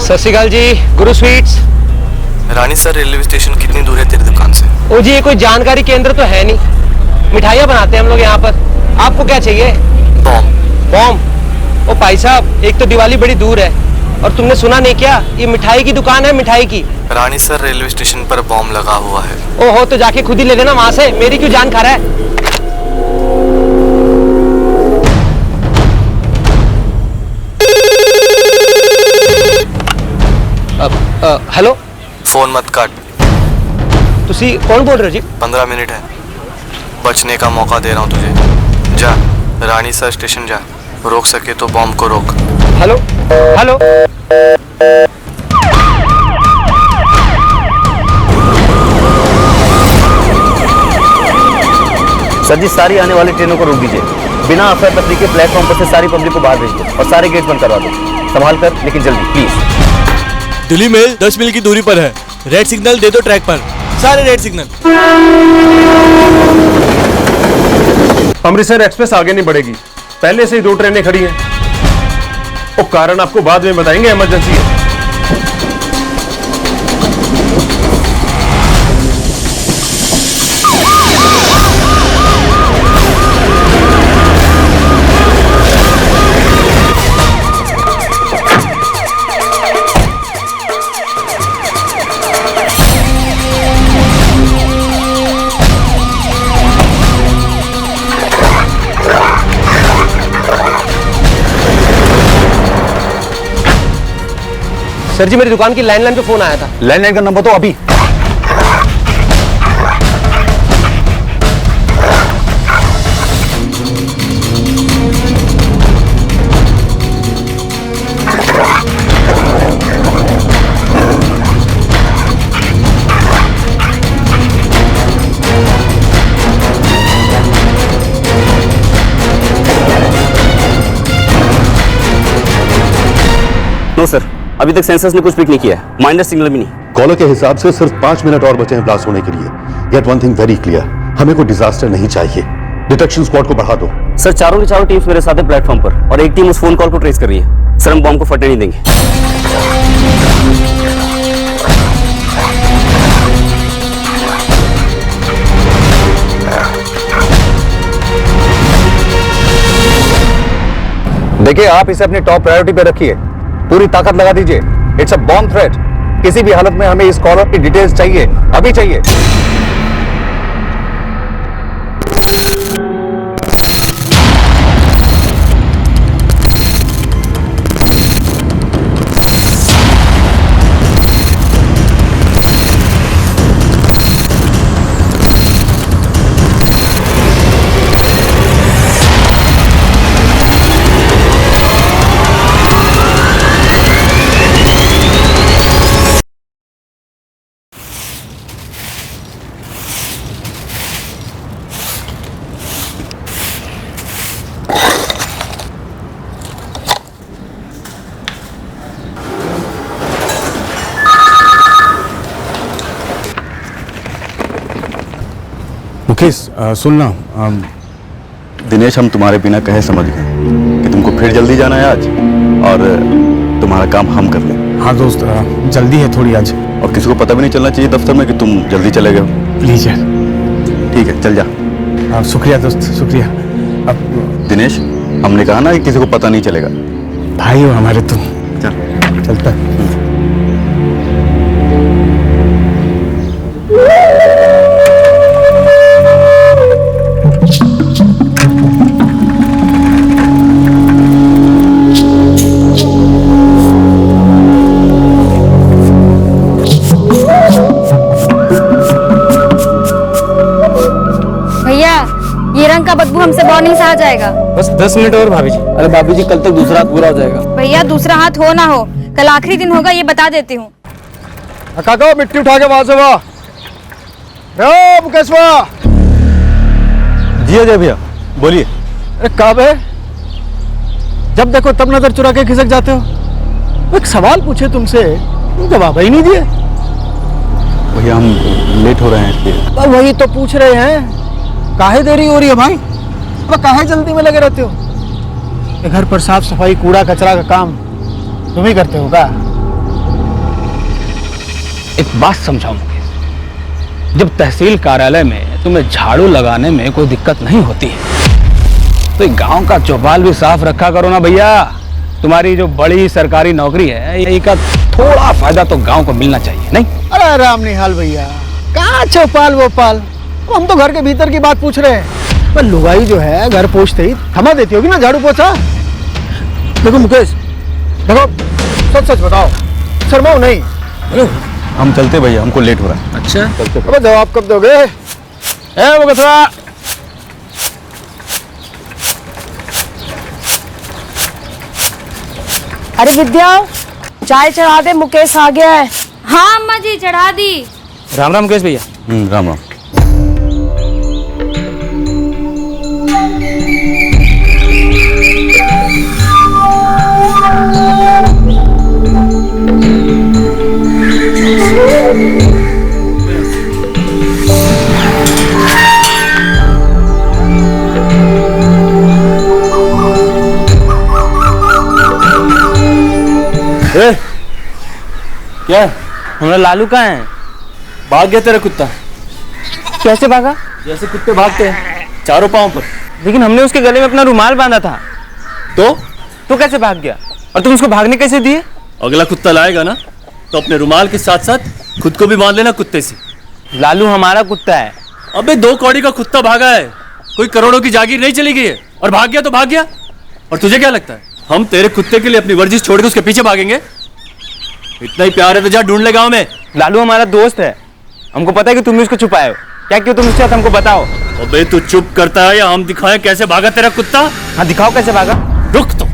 सत श्री अकाल जी, गुरु स्वीट्स। रानी sir, railway station कितनी दूर है तेरी दुकान से? ओ जी, ये कोई जानकारी केंद्र तो है नहीं। मिठाइयाँ बनाते हैं हम लोग यहाँ पर। आपको क्या चाहिए? बॉम्ब। बॉम्ब? ओ भाई साहब, एक तो दिवाली बड़ी दूर है और तुमने सुना नहीं क्या? ये मिठाई की दुकान है, मिठाई की। रानी सर, रेलवे स्टेशन पर बॉम्ब लगा हुआ है। ओहो, तो जाके खुद ही ले लेना वहां से, मेरी क्यों जान खा रहा है? हेलो। फोन मत काट। तुसी कौन बोल रहे हो जी? 15 मिनट है, बचने का मौका दे रहा हूँ तुझे। जा, रानी सर स्टेशन जा, रोक सके तो बॉम्ब को रोक। Hello hello. सर जी, सारी आने वाली ट्रेनों को रोक दीजिए। बिना अफरा तफरी के प्लेटफॉर्म पर से सारी पब्लिक को बाहर भेज दो और सारे गेट बंद करवा दो। संभाल कर, लेकिन जल्दी प्लीज। दिल्ली मेल 10 मील की दूरी पर है। रेड सिग्नल दे दो ट्रैक पर, सारे रेड सिग्नल। अमृतसर एक्सप्रेस आगे नहीं बढ़ेगी, पहले से ही 2 ट्रेनें खड़ी हैं। वो कारण आपको बाद में बताएंगे, इमरजेंसी है। सर जी, मेरी दुकान की लैंडलाइन पे फोन आया था। लैंडलाइन का नंबर तो अभी। नो सर, अभी तक सेंसर्स ने कुछ पिक नहीं किया है। माइनर सिग्नल भी नहीं। कॉलर के हिसाब से सिर्फ 5 मिनट और बचे हैं ब्लास्ट होने के लिए। Get one thing very clear, हमें कोई डिजास्टर नहीं चाहिए। डिटेक्शन स्क्वाड को बढ़ा दो। सर, चारों की चारों टीम्स मेरे साथ है प्लेटफॉर्म पर और एक टीम उस फोन कॉल को ट्रेस कर रही है। सर, हम बॉम्ब को फटने नहीं देंगे। देखिए, आप इसे अपनी टॉप प्रायोरिटी पे रखिए। पूरी ताकत लगा दीजिए। It's a bomb threat. किसी भी हालत में हमें इस कॉलर की डिटेल्स चाहिए, अभी चाहिए। मुकेश, सुनना। दिनेश, हम तुम्हारे बिना कहे समझ गए कि तुमको फिर जल्दी जाना है आज, और तुम्हारा काम हम कर लें। हाँ दोस्त, जल्दी है थोड़ी आज। और किसी को पता भी नहीं चलना चाहिए दफ्तर में कि तुम जल्दी चले गए हो। प्लीज यार। ठीक है, चल जा। शुक्रिया दोस्त, शुक्रिया। अब दिनेश, हमने कहा ना कि किसी को पता नहीं चलेगा। भाई हो हमारे तुम। चल। चलता। हमसे बॉन्डिंग से आ जाएगा। बस 10 मिनट और भाभी जी। अरे भाभी जी, कल तक दूसरा हाथ पूरा हो जाएगा। भैया दूसरा हाथ हो ना हो, कल आखिरी दिन होगा, ये बता देती हूँ। काका मिट्टी उठा के वहां से वाह। मुकेश वाह। जी अजय भैया बोलिए। अरे कब है? जब देखो तब नजर चुरा के खिसक जाते हो। एक सवाल पूछे तुमसे, तुम जवाब ही नहीं दिए। भैया हम लेट हो रहे हैं इसलिए। तो वही तो पूछ रहे हैं, काहे देरी हो रही है भाई? अब काहे जल्दी में लगे रहते हो? ये घर पर साफ सफाई कूड़ा कचरा का काम तुम ही करते हो क्या? एक बात समझाओ मुकेश, जब तहसील कार्यालय में तुम्हें झाड़ू लगाने में कोई दिक्कत नहीं होती है तो गांव का चौपाल भी साफ रखा करो ना भैया। तुम्हारी जो बड़ी सरकारी नौकरी है, यही का थोड़ा फायदा तो गांव को मिलना चाहिए, नहीं? अरे राम निहाल भैया, कहाँ चौपाल वोपाल, हम तो घर के भीतर की बात पूछ रहे हैं। पर लुगाई जो है घर पहुंचते ही थमा देती होगी ना झाड़ू पोछा। देखो मुकेश, देखो सच सच बताओ, शर्माओ नहीं। हम चलते भैया, हमको लेट हो रहा है। अच्छा चलते। अब जवाब कब दोगे? वो कचरा अरे विद्या, चाय चढ़ा दे, मुकेश आ गया है। हाँ अम्मा जी चढ़ा दी। राम राम मुकेश भैया। राम राम। क्या हमारा लालू कहाँ है? भाग गया तेरा कुत्ता। कैसे भागा? जैसे कुत्ते भागते हैं, चारों पांव पर। लेकिन हमने उसके गले में अपना रुमाल बांधा था। तो कैसे भाग गया? और तुम उसको भागने कैसे दिए? अगला कुत्ता लाएगा ना तो अपने रुमाल के साथ साथ खुद को भी बांध लेना कुत्ते से। लालू हमारा कुत्ता है। अबे 2 कौड़ी का कुत्ता भागा है, कोई करोड़ों की जागीर नहीं चली गई है। और भाग गया तो भाग गया। और तुझे क्या लगता है हम तेरे कुत्ते के लिए अपनी वर्जिश छोड़ के उसके पीछे भागेंगे? इतना ही प्यार है तो जा ढूंढ ले गांव में। लालू हमारा दोस्त है, हमको पता है कि तुम भी उसको छुपाए हो। क्या क्यों तुम उसके साथ, हमको बताओ। अबे तू चुप करता है या हम दिखाएं कैसे भागा तेरा कुत्ता? हाँ दिखाओ कैसे भागा। रुक तो।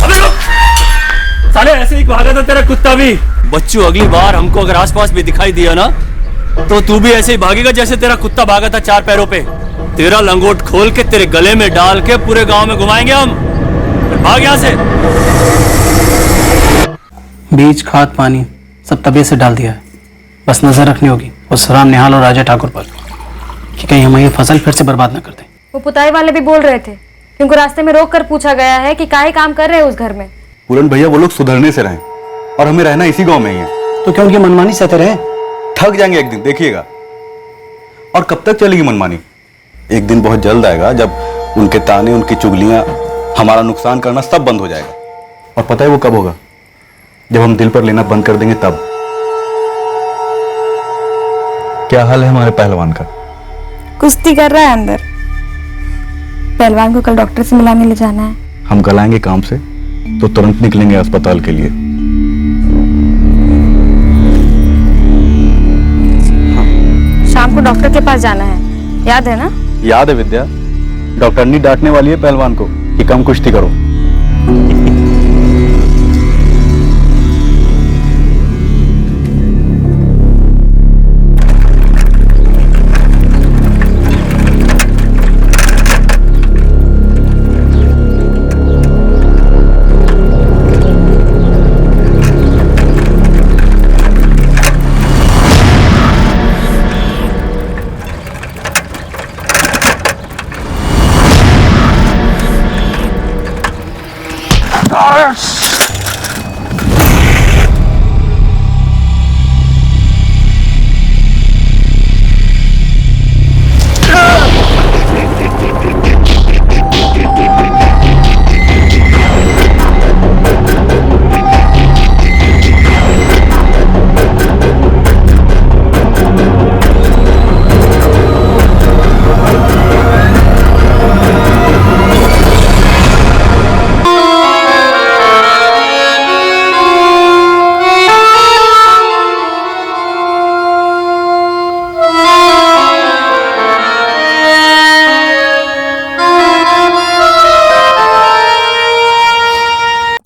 अबे रुक। साले ऐसे ही भागा था तेरा कुत्ता भी। बच्चू अगली बार हमको अगर आसपास भी दिखाई दिया ना तो तू भी ऐसे ही भागेगा जैसे तेरा कुत्ता भागा था 4 पैरों पे। तेरा लंगोट खोल के तेरे गले में डाल के पूरे गांव में घुमाएंगे हम। भाग यहां से। बीज खाद पानी सब तबीयत से डाल दिया है, बस नजर रखनी होगी उस राम निहाल और राजा ठाकुर पर कि कहीं हमारी फसल फिर से बर्बाद न कर दें। वो पुताई वाले भी बोल रहे थे कि उनको रास्ते में रोक कर पूछा गया है कि काहे काम कर रहे हैं उस घर में। पूरन भैया वो लोग सुधरने से रहें और हमें रहना इसी गांव में ही है। तो क्या उनकी मनमानी सहते रहे? थक जाएंगे एक दिन, देखिएगा। और कब तक चलेगी मनमानी? एक दिन बहुत जल्द आएगा जब उनके ताने, उनकी चुगलियां, हमारा नुकसान करना सब बंद हो जाएगा। और पता है वो कब होगा? जब हम दिल पर लेना बंद कर देंगे तब। क्या हाल है हमारे पहलवान का? कुश्ती कर रहा है अंदर। पहलवान को कल डॉक्टर से मिलाने ले जाना है। हम कल आएंगे काम से तो तुरंत निकलेंगे अस्पताल के लिए। शाम को डॉक्टर के पास जाना है, याद है ना? याद है विद्या, डॉक्टरनी डांटने वाली है पहलवान को कि कम कुश्ती करो।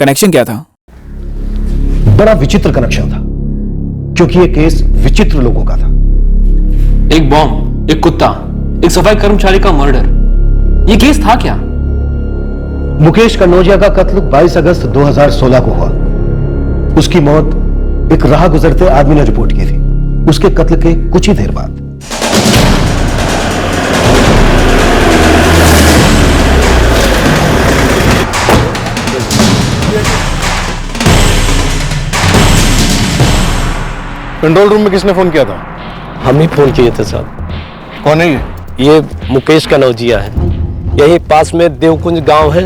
कनेक्शन क्या था? बड़ा विचित्र कनेक्शन था, क्योंकि ये केस विचित्र लोगों का था। एक बॉम्ब, एक कुत्ता, एक सफाई कर्मचारी का मर्डर, ये केस था क्या? मुकेश कनौजिया का कत्ल 22 अगस्त 2016 को हुआ। उसकी मौत एक राह गुजरते आदमी ने रिपोर्ट की थी, उसके कत्ल के कुछ ही देर बाद। कंट्रोल रूम में किसने फोन किया था? हम ही फोन किए थे साहब। कौन है ये? ये मुकेश कनौजिया है, यही पास में देवकुंज गांव है,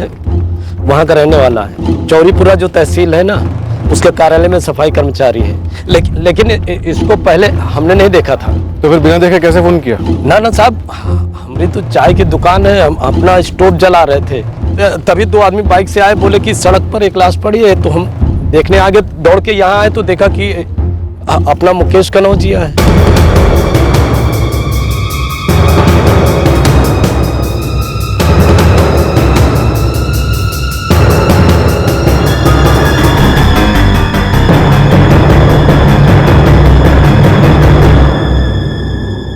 वहां का रहने वाला है। चौरीपुरा जो तहसील है ना, उसके कार्यालय में सफाई कर्मचारी है। लेकिन इसको पहले हमने नहीं देखा था। तो फिर बिना देखे कैसे फोन किया? ना साहब, हमारी तो चाय की दुकान है, हम अपना स्टोव जला रहे थे, तभी दो आदमी बाइक से आए, बोले कि सड़क पर एक लाश पड़ी है। तो हम देखने आगे दौड़ के यहाँ आए तो देखा कि अपना मुकेश कनौजिया है।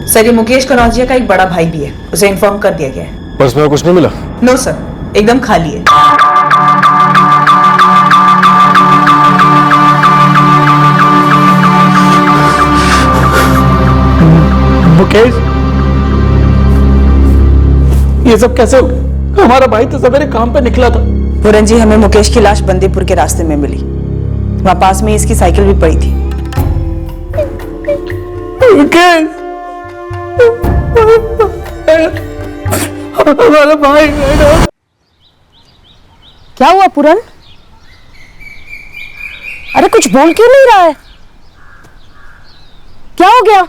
सर, ये मुकेश कनौजिया का एक बड़ा भाई भी है, उसे इन्फॉर्म कर दिया गया है। पर्स में कुछ नहीं मिला? नो सर, एकदम खाली है। मुकेश, ये सब कैसे हो गया? हमारा भाई तो सवेरे काम पे निकला था। पूरन जी, हमें मुकेश की लाश बंदीपुर के रास्ते में मिली, वहां पास में इसकी साइकिल भी पड़ी थी। मुकेश, हमारा भाई। क्या हुआ पूरन? अरे कुछ बोल क्यों नहीं रहा है? क्या हो गया?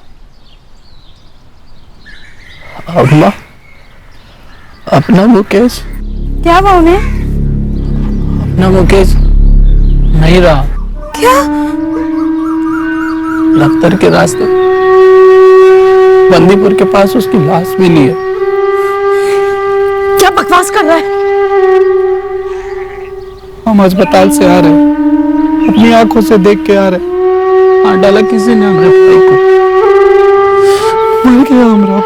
अम्मा, अपना मुकेश। क्या हुआ उन्हें? अपना मुकेश नहीं रहा। क्या? दफ्तर के रास्ते बंदीपुर के पास उसकी लाश मिली है। क्या बकवास कर रहा है? हम अस्पताल से आ रहे, अपनी आंखों से देख के आ रहे, मार डाला किसी ने हमारे भाई को। मर गया हमरा।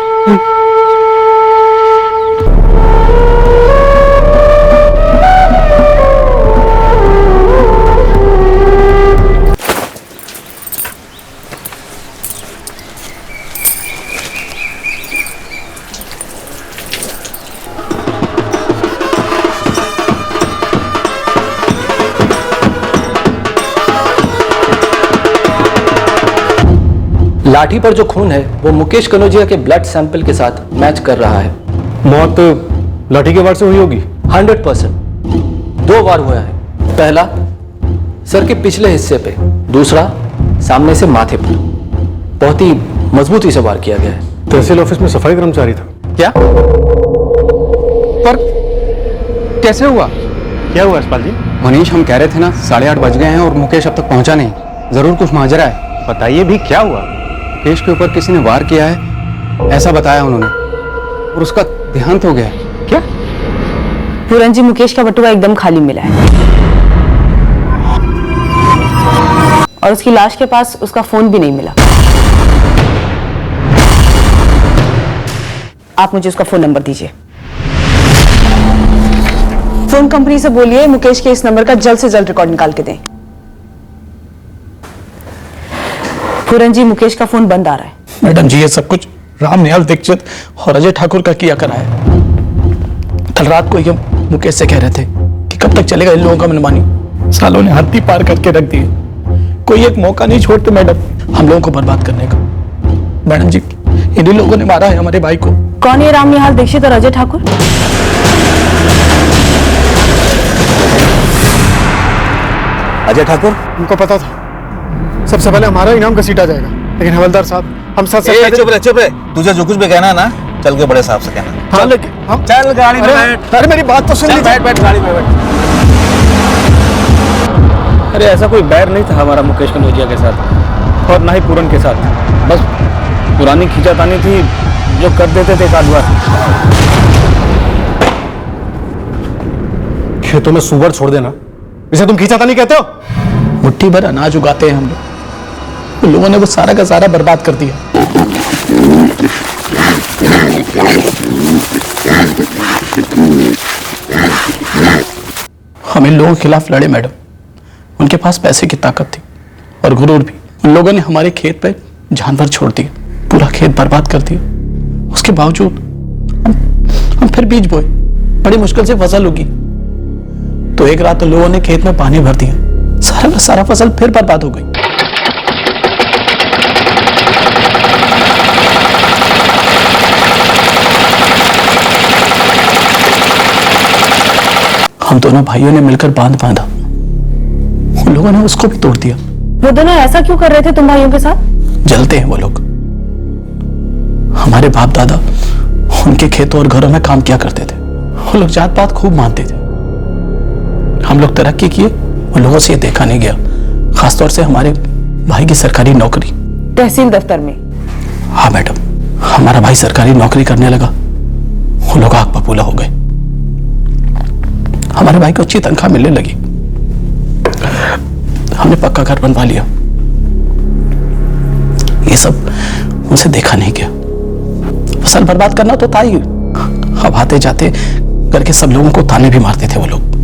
लाठी पर जो खून है वो मुकेश कनौजिया के ब्लड सैंपल के साथ मैच कर रहा है। मौत लाठी के वार से हुई होगी? 100%। 2 वार हुआ है, पहला सर के पिछले हिस्से पे, दूसरा सामने से माथे पर। बहुत ही मजबूती से वार किया गया है। तहसील ऑफिस में सफाई कर्मचारी था क्या? पर कैसे हुआ? क्या हुआ यशपाल जी? मनीष, हम कह रहे थे ना 8:30 बज गए हैं और मुकेश अब तक पहुंचा नहीं। जरूर कुछ माजरा है। बताइए भी, क्या हुआ? मुकेश के ऊपर किसी ने वार किया है, ऐसा बताया उन्होंने, और उसका देहांत हो गया है। क्या? पूरन जी, मुकेश का बटुआ एकदम खाली मिला है और उसकी लाश के पास उसका फोन भी नहीं मिला। आप मुझे उसका फोन नंबर दीजिए। फोन कंपनी से बोलिए मुकेश के इस नंबर का जल्द से जल्द रिकॉर्ड निकाल के दें। पूरन जी, मुकेश का फोन बंद आ रहा है। मैडम जी, ये सब कुछ राम निहाल दीक्षित और अजय ठाकुर का किया करा है। कल रात को ये मुकेश से कह रहे थे कि कब तक चलेगा इन लोगों का मनमानी। सालों ने हद ही पार करके रख दिए, कोई एक मौका नहीं छोड़ते मैडम हम लोगों को बर्बाद करने का। मैडम जी, इन्हीं लोगों ने मारा है हमारे भाई को। कौन है राम निहाल दीक्षित और अजय ठाकुर? अजय ठाकुर? उनको पता था सबसे पहले हमारा इनाम घसीटा जाएगा, लेकिन हवलदार साहब हम साथ चुप रहे। तुझे जो कुछ भी कहना है ना, चल के बड़े साहब से कहना। हाँ, लेकिन हम चल गाड़ी में बैठ। अरे मेरी बात तो सुन लीजिए। बैठ गाड़ी में बैठ। अरे ऐसा कोई बैर नहीं था हमारा मुकेश कनौजिया के साथ, और ना ही पूरन के साथ। बस पुरानी खींचातानी थी जो कर देते थे एक आध बार। खेतों में सुअर छोड़ देना इसे तुम खींचाता नहीं कहते हो? मुट्ठी भर अनाज उगाते हैं हम लोग, उन लोगों ने वो सारा का सारा बर्बाद कर दिया। हम इन लोगों के खिलाफ लड़े मैडम। उनके पास पैसे की ताकत थी और गुरूर भी। उन लोगों ने हमारे खेत पे जानवर छोड़ दिए, पूरा खेत बर्बाद कर दिया। उसके बावजूद हम फिर बीज बोए, बड़ी मुश्किल से फसल उगी। तो एक रात तो लोगों ने खेत में पानी भर दिया, सारा का सारा फसल फिर बर्बाद हो गई। हम दोनों भाइयों ने मिलकर बांध बांधा, उन लोगों ने उसको भी तोड़ दिया। वो दोनों ऐसा क्यों कर रहे थे तुम भाइयों के साथ? जलते हैं वो लोग। हमारे बाप दादा उनके खेतों और घरों में काम किया करते थे। वो लोग जात पात खूब मानते थे। हम लोग तरक्की किए, उन लोगों से ये देखा नहीं गया, खासतौर से हमारे भाई की सरकारी नौकरी तहसील दफ्तर में। हाँ मैडम, हमारा भाई सरकारी नौकरी करने लगा, वो लोग आग बबूला हो गए। हमारे भाई को अच्छी तनख्वाह मिलने लगी, हमने पक्का घर बनवा लिया। ये सब उनसे देखा नहीं गया। फसल बर्बाद करना तो था ही, अब आते जाते करके सब लोगों को ताने भी मारते थे वो लोग।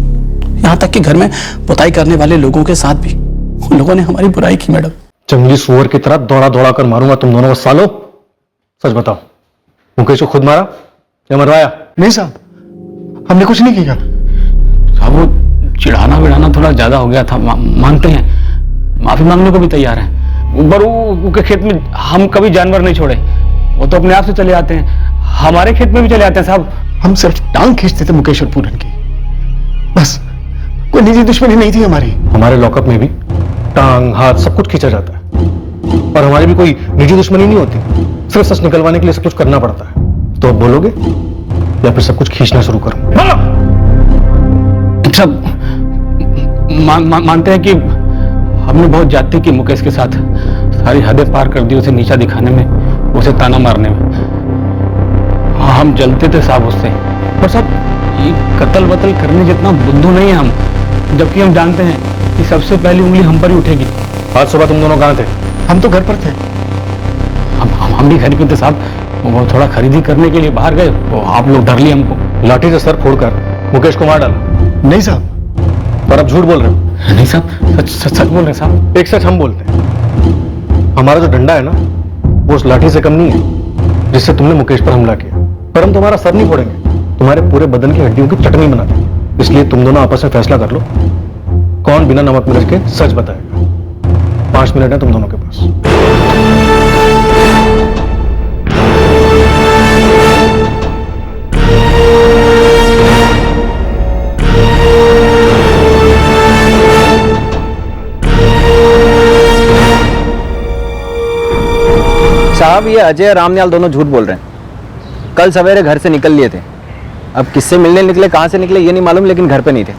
यहां तक कि घर में पुताई करने वाले लोगों के साथ भी उन लोगों ने हमारी बुराई की मैडम। जंगली सुअर की तरह दौड़ा दौड़ा कर मारूंगा तुम दोनों को सालों। सच बताओ, मुकेश को खुद मारा या मरवाया? नहीं साहब, हमने कुछ नहीं किया। साहब वो चिढ़ाना विढ़ाना थोड़ा ज्यादा हो गया था, मानते हैं, माफी मांगने को भी तैयार हैं। पर उनके खेत में हम कभी जानवर नहीं छोड़े, वो तो अपने आप से चले आते हैं, हमारे खेत में भी चले आते हैं साहब। हम सिर्फ टांग खींचते थे मुकेश और पूरन की, बस। कोई निजी दुश्मनी नहीं थी हमारी। हमारे लॉकअप में भी टांग हाथ सब कुछ खींचा जाता है, और हमारी भी कोई निजी दुश्मनी नहीं होती। सिर्फ सच निकलवाने के लिए सब कुछ करना पड़ता है। तो अब बोलोगे या फिर सब कुछ खींचना शुरू करूं? सब मानते हैं कि हमने बहुत ज्यादती की मुकेश के साथ, सारी हदें पार कर दी उसे नीचा दिखाने में, उसे ताना मारने में। हाँ, हम जलते थे साहब उससे, पर साहब ये कत्ल वतल करने जितना बुद्धू नहीं है हम, जबकि हम जानते हैं कि सबसे पहली उंगली हम पर ही उठेगी। आज सुबह तुम दोनों कहाँ थे? हम तो घर पर थे। हम भी घर पे थे साहब, वो थोड़ा खरीदी करने के लिए बाहर गए, वो आप लोग डर लिए हमको। लाठी से सर फोड़कर मुकेश को मार डाला? नहीं साहब। पर अब झूठ बोल रहे हो? नहीं साहब, सच बोल रहे साहब। एक सच हम बोलते हैं, हमारा जो डंडा है ना, वो उस लाठी से कम नहीं है जिससे तुमने मुकेश पर हमला किया। पर हम तुम्हारा सर नहीं फोड़ेंगे, तुम्हारे पूरे बदन की हड्डियों की चटनी बना देंगे। इसलिए तुम दोनों आपस में फैसला कर लो, कौन बिना नमक मिर्च के सच बताएगा। 5 मिनट है तुम दोनों के पास। साहब, ये अजय और रामनियाल दोनों झूठ बोल रहे हैं। कल सवेरे घर से निकल लिए थे, अब किससे मिलने निकले, कहां से निकले ये नहीं मालूम, लेकिन घर पे नहीं थे।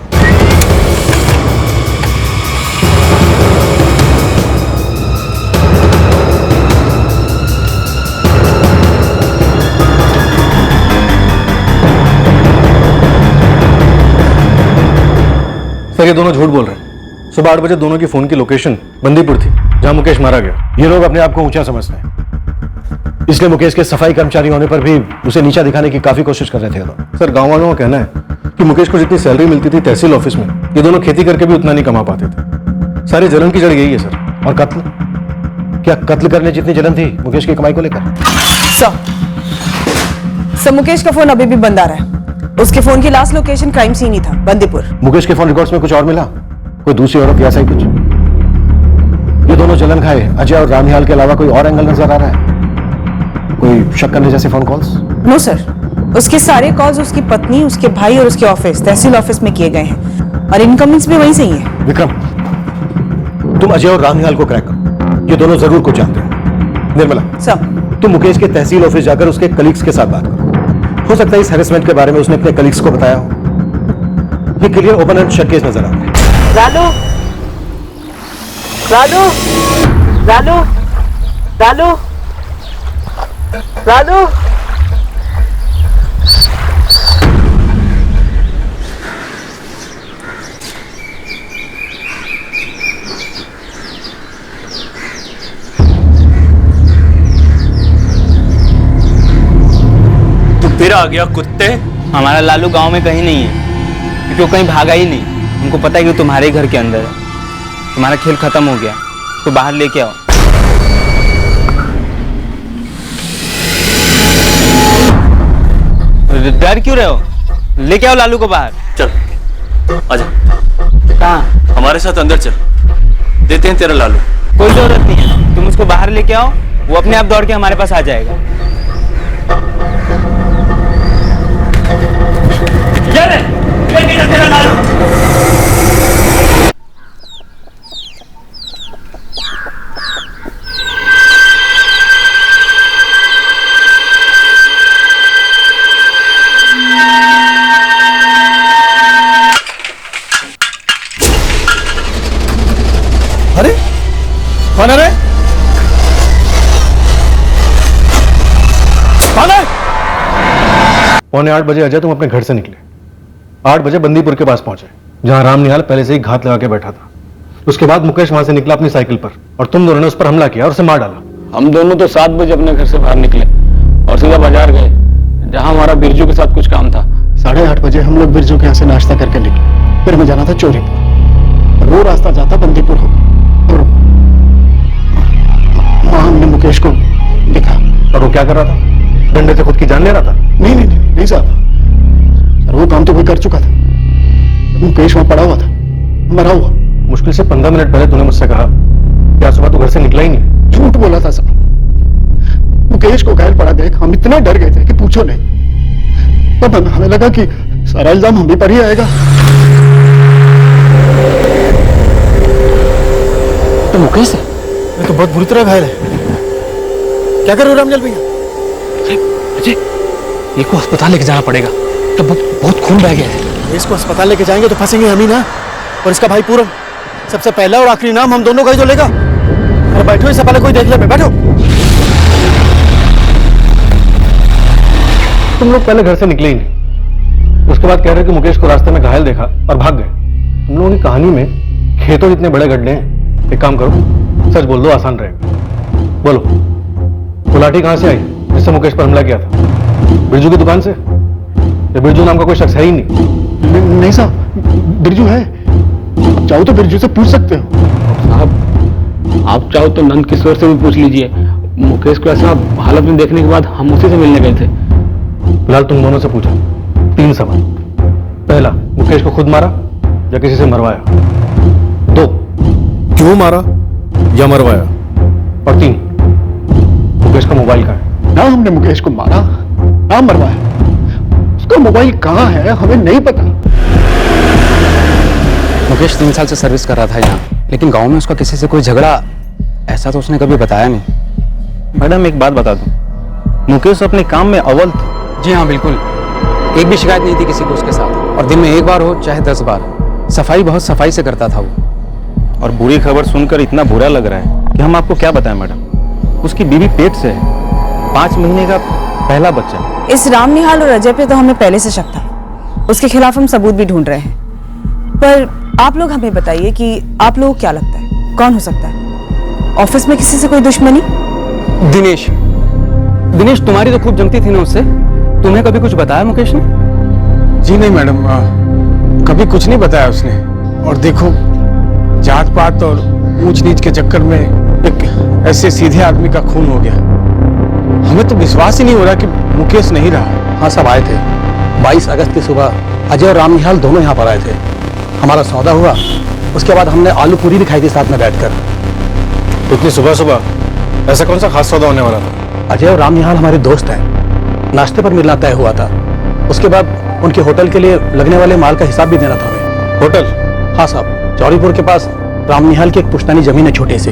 सर, ये दोनों झूठ बोल रहे हैं। सुबह 8 बजे दोनों की फोन की लोकेशन बंदीपुर थी, जहां मुकेश मारा गया। ये लोग अपने आप को ऊंचा समझते हैं, इसलिए मुकेश के सफाई कर्मचारी होने पर भी उसे नीचा दिखाने की काफी कोशिश कर रहे थे। सर, गांव वालों का कहना है कि मुकेश को जितनी सैलरी मिलती थी तहसील ऑफिस में, ये दोनों खेती करके भी उतना नहीं कमा पाते थे। सारी जलन की जड़ यही है सर। और कत्ल, क्या कत्ल करने जितनी जलन थी मुकेश की कमाई को लेकर? सर, मुकेश का फोन अभी भी बंद आ रहा है। उसके फोन की लास्ट लोकेशन क्राइम सीन ही था, बंदीपुर। मुकेश के फोन रिकॉर्ड्स में कुछ और मिला? कोई दूसरी औरत या ऐसा ही कुछ? ये दोनों जलन खाए अजय और रामनिहाल के अलावा कोई और एंगल नजर आ रहा है? कोई शक करने जैसे फोन कॉल्स? नो सर, उसके सारे कॉल्स उसकी पत्नी, उसके भाई और उसके ऑफिस, तहसील ऑफिस में किए गए हैं, और इनकमिंग्स भी वहीं से ही है। विक्रम, तुम अजय और रामनिहाल को क्रैक करो, ये दोनों जरूर कुछ जानते हैं। निर्मला सर, तुम मुकेश के तहसील ऑफिस जाकर उसके कलीग्स के साथ बात करो। हो सकता है इस हैरेसमेंट के बारे में उसने अपने कलीग्स को बताया हो। ये clear open and shut case नजर आता है। रानू, रानू, रानू, रानू, रानू। आ गया कुत्ते। हमारा लालू गांव में कहीं नहीं है, क्योंकि वो कहीं भागा ही नहीं। हमको पता है कि वो तुम्हारे घर के अंदर है। तुम्हारा खेल खत्म हो गया, तो बाहर लेके आओ। डर क्यों रहे हो? लेके आओ लालू को बाहर। चल आजा। कहाँ? हमारे साथ अंदर चल, देते हैं तेरा लालू। कोई जरूरत नहीं है, तुम उसको बाहर लेके आओ, वो अपने आप दौड़ के हमारे पास आ जाएगा। ये ले जा तेरा लालू। अरे कौन है रे? कौन है? 7:45 बजे अजय तुम अपने घर से निकले। 8 बजे बंदीपुर के पास पहुंचे, जहां राम निहाल पहले से ही घात लगा के बैठा था। उसके बाद मुकेश वहां से निकला अपनी साइकिल पर, और तुम दोनों ने उस पर हमला किया और उसे मार डाला। हम दोनों तो 7 बजे अपने घर से बाहर निकले और सीधा बाजार गए, जहां हमारा बिरजू के साथ कुछ काम था। 8:30 बजे हम लोग बिरजू के यहाँ से नाश्ता करके निकले। फिर हमें जाना था चोरीपुर, वो रास्ता जाता बंदीपुर हो, और वहां हमने मुकेश को देखा। और वो क्या कर रहा था? डंडे से खुद की जान ले रहा था? नहीं साहब, सर वो काम तो कोई कर चुका था। मुकेश वहां पड़ा हुआ था, मरा हुआ। मुश्किल से 15 मिनट पहले तूने मुझसे कहा क्या सुबह तू घर से निकला ही नहीं? झूठ बोला था साहब। मुकेश को घायल पड़ा देख हम इतना डर गए थे कि पूछो नहीं। तब हमें लगा कि सारा इल्जाम हम भी पर ही आएगा। तो मुकेश है? मैं तो बहुत बुरी तरह घायल है। क्या करूं रामजल भैया? अजय, इसको अस्पताल लेके जाना पड़ेगा, तो बहुत खून बह गया है। इसको अस्पताल लेके जाएंगे तो फंसेंगे हम ही ना, और इसका भाई पूरम। सबसे पहला और आखिरी नाम हम दोनों का ही तो लेगा। अरे बैठो, इससे पहले कोई देख ले। बैठो। तुम लोग पहले घर से निकले ही नहीं, उसके बाद कह रहे कि मुकेश को रास्ते में घायल देखा और भाग गए। तुम लोगों की कहानी में खेतों जितने बड़े गड्ढे हैं। एक काम करो, सच बोल दो, आसान रहेगा। बोलो, वो लाठी कहां से आई जिससे मुकेश पर हमला किया था? बिरजू की दुकान से? या बिरजू नाम का कोई शख्स है ही नहीं? नहीं साहब, बिरजू है। चाहो तो बिरजू से पूछ सकते हो। साहब आप चाहो तो नंद किशोर से भी पूछ लीजिए। मुकेश को ऐसा हालत में देखने के बाद हम उसी से मिलने गए थे। फिलहाल तुम दोनों से पूछो 3 सवाल। पहला, मुकेश को खुद मारा या किसी से मरवाया? 2, क्यों मारा या मरवाया? और 3, मुकेश का मोबाइल कहाँ है? ना हमने मुकेश को मारा ना मरवाया। उसका मोबाइल कहाँ है हमें नहीं पता। मुकेश 3 साल से सर्विस कर रहा था यहाँ, लेकिन गांव में उसका किसी से कोई झगड़ा ऐसा तो उसने कभी बताया नहीं। मैडम एक बात बता दूं, मुकेश अपने काम में अव्वल था। जी हाँ बिल्कुल, एक भी शिकायत नहीं थी किसी को उसके साथ, और दिन में 1 बार हो चाहे 10 बार, सफाई बहुत सफाई से करता था वो। और बुरी खबर सुनकर इतना बुरा लग रहा है कि हम आपको क्या बताएं मैडम। उसकी बीवी पेट से है, 5 महीने का पहला बच्चा। इस राम निहाल और अजय पे तो हमें पहले से शक था, उसके खिलाफ हम सबूत भी ढूंढ रहे हैं। पर आप लोग हमें बताइए कि आप लोगों को क्या लगता है कौन हो सकता है? ऑफिस में किसी से कोई दुश्मनी? दिनेश तुम्हारी तो खूब जमती थी ना उससे, तुम्हें कभी कुछ बताया मुकेश ने? जी नहीं मैडम, कभी कुछ नहीं बताया उसने। और देखो, जात पात और ऊंच नीच के चक्कर में एक ऐसे सीधे आदमी का खून हो गया। हमें तो विश्वास ही नहीं हो रहा कि मुकेश नहीं रहा। हाँ सब आए थे। 22 अगस्त की सुबह अजय और राम निहाल दोनों यहाँ पर आए थे। हमारा सौदा हुआ, उसके बाद हमने आलू पूरी भी खाई थी साथ में बैठकर। इतनी सुबह सुबह ऐसा कौन सा खास सौदा होने वाला था? अजय और राम निहाल हमारे दोस्त हैं, नाश्ते पर मिलना तय हुआ था। उसके बाद उनके होटल के लिए लगने वाले माल का हिसाब भी देना था हमें। होटल? हाँ साहब, चौड़ीपुर के पास राम निहाल की एक पुश्तैनी जमीन है छोटी सी।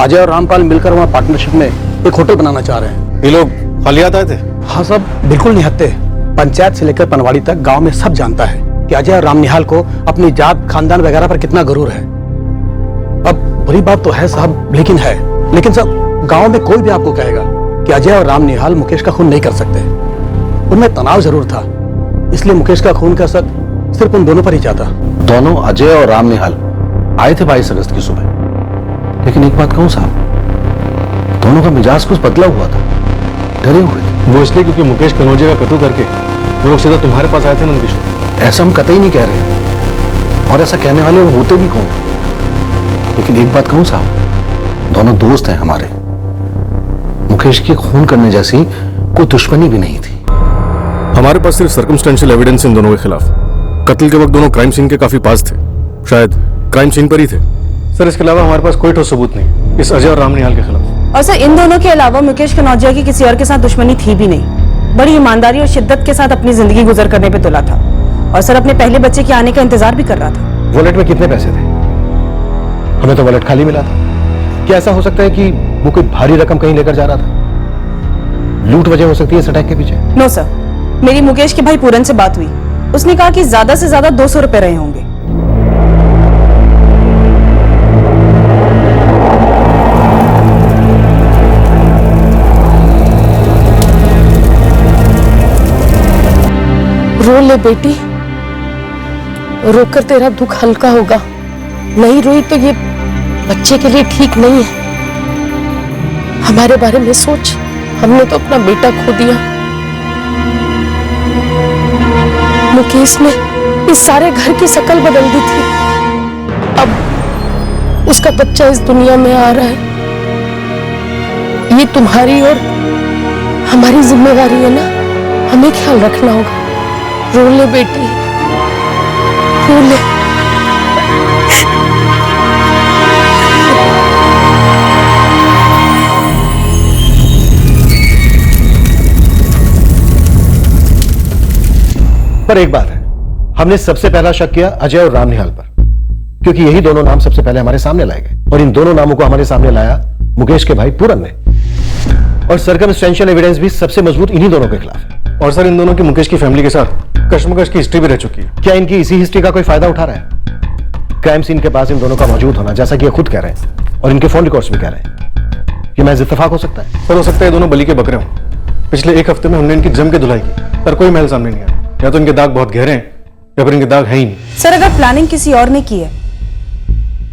अजय और रामपाल मिलकर वहाँ पार्टनरशिप में एक होटल बनाना चाह रहे हैं। ये लोग खालियात आए थे? हाँ साहब, बिल्कुल निहत्ते। पंचायत से लेकर पनवाड़ी तक गांव में सब जानता है कि अजय और राम निहाल को अपनी जात खानदान वगैरह पर कितना गरूर है। अब बुरी बात तो है साहब, लेकिन सब गांव में कोई भी आपको कहेगा कि अजय और राम निहाल मुकेश का खून नहीं कर सकते। उनमें तनाव जरूर था, इसलिए मुकेश का खून का असर सिर्फ उन दोनों पर ही जाता। दोनों अजय और राम निहाल आए थे 22 अगस्त की सुबह, लेकिन एक बात कहूं साहब, दोनों का मिजाज कुछ बदला हुआ था, डरे हुए थे। वो इसलिए क्योंकि मुकेश कनौजिया का कत्ल करके वो लोग सीधा तुम्हारे पास आए थे नंदकिशोर। ऐसा हम कतई नहीं कह रहे, और ऐसा कहने वाले वो होते भी कौन। लेकिन एक बात कहूं साहब, दोनों दोस्त हैं हमारे। मुकेश की खून करने जैसी कोई दुश्मनी भी नहीं थी। हमारे पास सिर्फ सर्कमस्टेंशियल एविडेंस इन दोनों के खिलाफ। कत्ल के वक्त दोनों क्राइम सीन के काफी पास थे, शायद क्राइम सीन पर ही थे। सर इसके अलावा हमारे पास कोई ठोस सबूत नहीं इस अजय और राम निहाल के खिलाफ। और सर इन दोनों के अलावा मुकेश कनौजिया की किसी और के साथ दुश्मनी थी भी नहीं। बड़ी ईमानदारी और शिद्दत के साथ अपनी जिंदगी गुजर करने पे तुला था, और सर अपने पहले बच्चे के आने का इंतजार भी कर रहा था। वॉलेट में कितने पैसे थे? हमें तो वॉलेट खाली मिला था। क्या ऐसा हो सकता है कि वो कोई भारी रकम कहीं लेकर जा रहा था? लूट वजह हो सकती है इस अटैक के पीछे। नो सर, मेरी मुकेश के भाई पूरन से बात हुई। उसने कहा कि ज्यादा से ज्यादा 200 रुपए रहे होंगे। रो ले बेटी, रोकर तेरा दुख हल्का होगा। नहीं रोई तो ये बच्चे के लिए ठीक नहीं है। हमारे बारे में सोच, हमने तो अपना बेटा खो दिया। मुकेश ने इस सारे घर की शक्ल बदल दी थी। अब उसका बच्चा इस दुनिया में आ रहा है। ये तुम्हारी और हमारी जिम्मेवारी है ना, हमें ख्याल रखना होगा। रो ले बेटी, रो ले। पर एक बात है, हमने सबसे पहला शक किया अजय और राम निहाल पर, क्योंकि यही दोनों नाम सबसे पहले हमारे सामने लाए गए, और इन दोनों नामों को हमारे सामने लाया मुकेश के भाई पूरन ने। और सर्कमस्टेंशियल एविडेंस भी सबसे मजबूत इन्हीं दोनों के खिलाफ है। और सर इन दोनों की मुकेश की फैमिली के साथ कश्मकश की हिस्ट्री भी रह चुकी है। क्या इनकी इसी हिस्ट्री का कोई फायदा उठा रहा है? क्राइम सीन के पास इन दोनों का मौजूद होना, जैसा कि ये खुद कह रहे हैं और इनके फोन रिकॉर्ड्स भी कह रहे हैं, ये महज इत्तेफाक हो सकता है। सर हो सकता है दोनों बलि के बकरे हों। पिछले एक हफ्ते में हमने इनकी जम के धुलाई की, पर कोई महल सामने नहीं आया। या तो इनके दाग बहुत गहरे हैं या फिर इनके दाग है ही नहीं। सर अगर प्लानिंग किसी और ने की है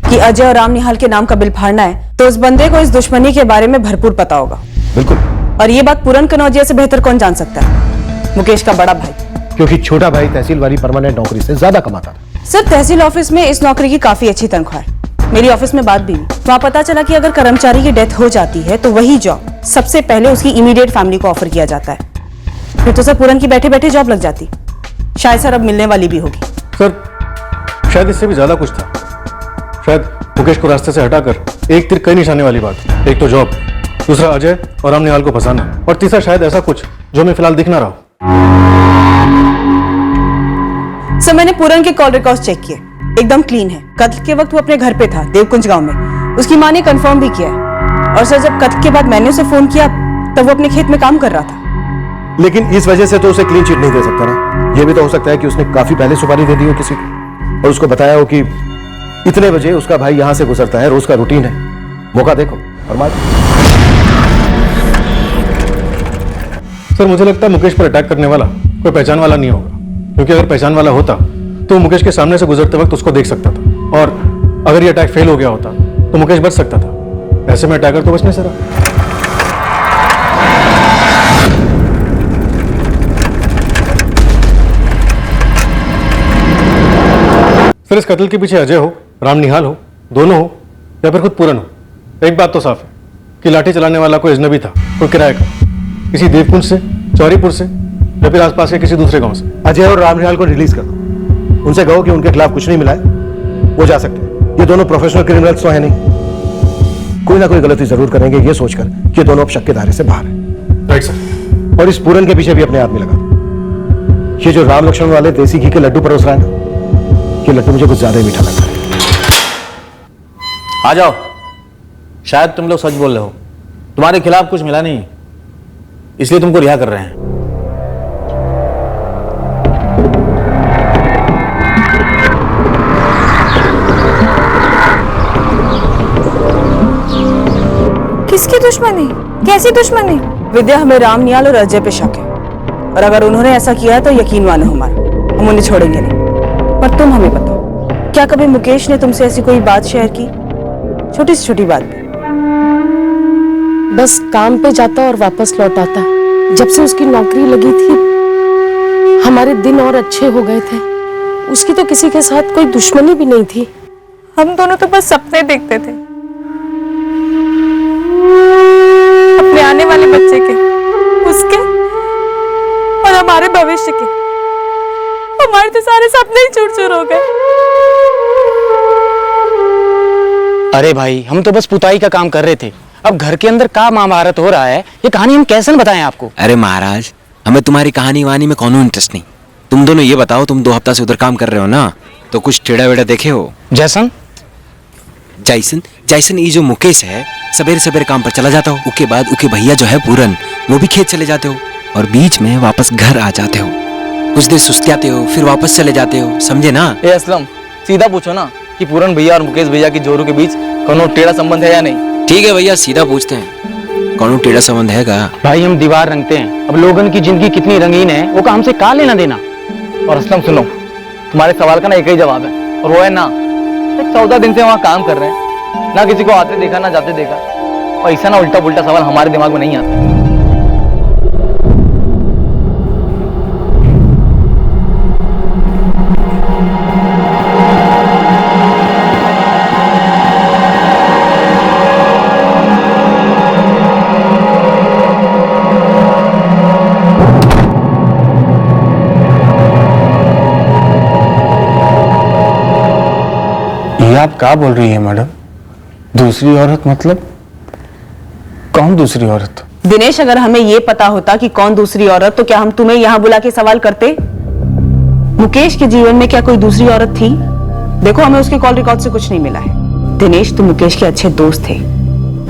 कि अजय और राम निहाल के नाम का बिल फाड़ना है, तो उस बंदे को इस दुश्मनी के बारे में भरपूर पता होगा। बिल्कुल। और ये बात पूरन कनौजिया से बेहतर कौन जान सकता है? मुकेश का बड़ा भाई। क्योंकि छोटा भाई तहसील वाली परमानेंट नौकरी से ज्यादा कमाता था। सर तहसील ऑफिस में इस नौकरी की काफी अच्छी तनख्वाह है। मेरी ऑफिस में बात भी हुई, वहां पता चला कि अगर कर्मचारी की डेथ हो जाती है तो वही जॉब सबसे पहले उसकी इमीडिएट फैमिली को ऑफर किया जाता है। फिर तो सर पूरन की बैठे बैठे जॉब लग जाती, शायद सर अब मिलने वाली भी होगी। सर शायद इससे भी ज्यादा कुछ था। शायद मुकेश को रास्ते से हटाकर एक तीर कई निशाने वाली बात। एक तो जॉब, दूसरा अजय और राम निहाल को फंसाना, और तीसरा शायद ऐसा कुछ जो हमें फिलहाल दिख ना रहा हो। सर मैंने पूरन के कॉल रिकॉर्ड चेक किए, एकदम क्लीन है। कत्ल के वक्त वो अपने घर पे था, देवकुंज गांव में। उसकी मां ने कंफर्म भी किया है। और सर जब कत्ल के बाद मैंने उसे फोन किया तब वो अपने खेत में काम कर रहा था। लेकिन इस वजह से तो उसे क्लीन चिट नहीं दे सकता ना। यह भी तो हो सकता है कि उसने काफी पहले सुपारी दे दी हो किसी को, और उसको बताया हो कि इतने बजे उसका भाई यहां से गुजरता है, रोज का रूटीन है, मौका देखो और मार। सर मुझे लगता है मुकेश पर अटैक करने वाला कोई पहचान वाला नहीं होगा, क्योंकि अगर पहचान वाला होता तो मुकेश के सामने से गुजरते वक्त उसको देख सकता था, और अगर ये अटैक फेल हो गया होता तो मुकेश बच सकता था। ऐसे में अटैकर तो बचने से रहा। सर इस कत्ल के पीछे अजय हो, राम निहाल हो, दोनों हो, या फिर खुद पूरन हो, एक बात तो साफ है कि लाठी चलाने वाला कोई अजनबी था, कोई किराए का, किसी देवकुंज से, चौरीपुर से, या फिर आसपास के किसी दूसरे गांव से। अजय और राम निहाल को रिलीज कर दो, उनसे कहो कि उनके खिलाफ कुछ नहीं मिला है, वो जा सकते हैं। ये दोनों प्रोफेशनल क्रिमिनल्स तो है नहीं, कोई ना कोई गलती जरूर करेंगे ये सोचकर कि ये दोनों अब शक के दायरे से बाहर है। Right sir. और इस पूरन के पीछे भी अपने आदमी लगा दो। ये जो राम लक्ष्मण वाले देसी घी के लड्डू परोस रहा है ना, ये लड्डू मुझे कुछ ज्यादा ही मीठा लगता है। आ जाओ, शायद तुम लोग सच बोल रहे हो, तुम्हारे खिलाफ कुछ मिला नहीं, इसलिए तुमको रिहा कर रहे हैं। किसकी दुश्मनी? कैसी दुश्मनी? विद्या, हमें राम निहाल और अजय पे शक है, और अगर उन्होंने ऐसा किया है तो यकीन मानो हमारा, हम उन्हें छोड़ेंगे नहीं। पर तुम हमें बताओ, क्या कभी मुकेश ने तुमसे ऐसी कोई बात शेयर की, छोटी से छोटी बात भी? बस काम पे जाता और वापस लौट आता। जब से उसकी नौकरी लगी थी हमारे दिन और अच्छे हो गए थे। उसकी तो किसी के साथ कोई दुश्मनी भी नहीं थी। हम दोनों तो बस सपने देखते थे, अपने आने वाले बच्चे के, उसके और हमारे भविष्य के। हमारे तो सारे सपने ही चूर-चूर हो गए। अरे भाई, हम तो बस पुताई का काम कर रहे थे। अब घर के अंदर का महाभारत हो रहा है, ये कहानी हम कैसे बताएं आपको? अरे महाराज, हमें तुम्हारी कहानी वानी में कोनो इंटरेस्ट नहीं। तुम दोनों ये बताओ, तुम 2 हफ्ता से उधर काम कर रहे हो ना, तो कुछ टेढ़ा वेढ़ा देखे हो? जैसन जैसन ये जो मुकेश है, सवेरे सवेरे काम पर चला जाता हो, उसके बाद उसके भैया जो है पूरन, वो भी खेत चले जाते हो और बीच में वापस घर आ जाते हो। कुछ देर सुस्तियाते हो, फिर वापस चले जाते हो, समझे ना? ए असलम, सीधा पूछो ना कि पूरन भैया और मुकेश भैया की जोरू के बीच कोनो टेढ़ा संबंध है या नहीं। ठीक है भैया, सीधा पूछते हैं, कौन टेढ़ा संबंध है का? भाई हम दीवार रंगते हैं, अब लोगन की जिंदगी कितनी रंगीन है वो का हमसे का लेना देना। और असलम सुनो, तुम्हारे सवाल का ना एक ही जवाब है, और वो है ना। 14 दिन से वहाँ काम कर रहे हैं, ना किसी को आते देखा ना जाते देखा, और ऐसा ना उल्टा पुल्टा सवाल हमारे दिमाग में नहीं आता। आप क्या बोल रही है मैडम? दूसरी औरत मतलब कौन दूसरी औरत? दिनेश, अगर हमें यह पता होता कि कौन दूसरी औरत, तो क्या हम तुम्हें यहां बुला के सवाल करते? मुकेश के जीवन में क्या कोई दूसरी औरत थी? देखो, हमें उसके कॉल रिकॉर्ड से कुछ नहीं मिला है। दिनेश, तुम मुकेश के अच्छे दोस्त थे।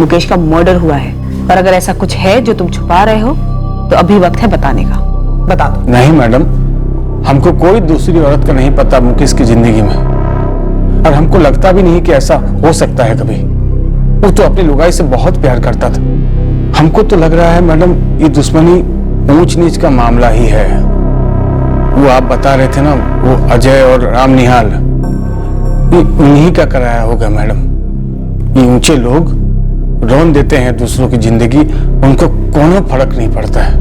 मुकेश का मर्डर हुआ है, और अगर ऐसा कुछ है जो तुम छुपा रहे हो तो अभी वक्त है बताने का। बता दो। नहीं मैडम, हमको कोई दूसरी औरत का नहीं पता मुकेश की जिंदगी में, और हमको लगता भी नहीं कि ऐसा हो सकता है कभी। वो तो अपनी लुगाई से बहुत प्यार करता था। हमको तो लग रहा है मैडम, ये दुश्मनी ऊंच नीच का मामला ही है। वो आप बता रहे थे ना, वो अजय और राम निहाल, ये उन्हीं का कराया होगा मैडम। ये ऊंचे लोग रौन देते हैं दूसरों की जिंदगी, उनको कोनो फर्क नहीं पड़ता है।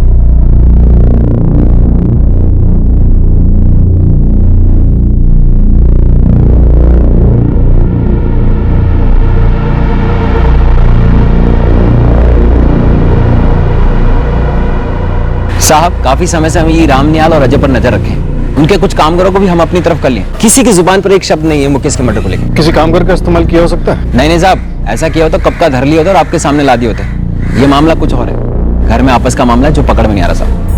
साहब, काफी समय से हम ये रामनिहाल और अजय पर नजर रखें। उनके कुछ कामगारों को भी हम अपनी तरफ कर लें। किसी की जुबान पर एक शब्द नहीं है मुकेश के मर्डर को लेकर। किसी कामगार का इस्तेमाल किया हो सकता है? नहीं साहब, ऐसा किया होता कब का धर लिया होता और आपके सामने ला दिए होते। ये मामला कुछ और है, घर में आपस का मामला है जो पकड़ में नहीं आ रहा साहब।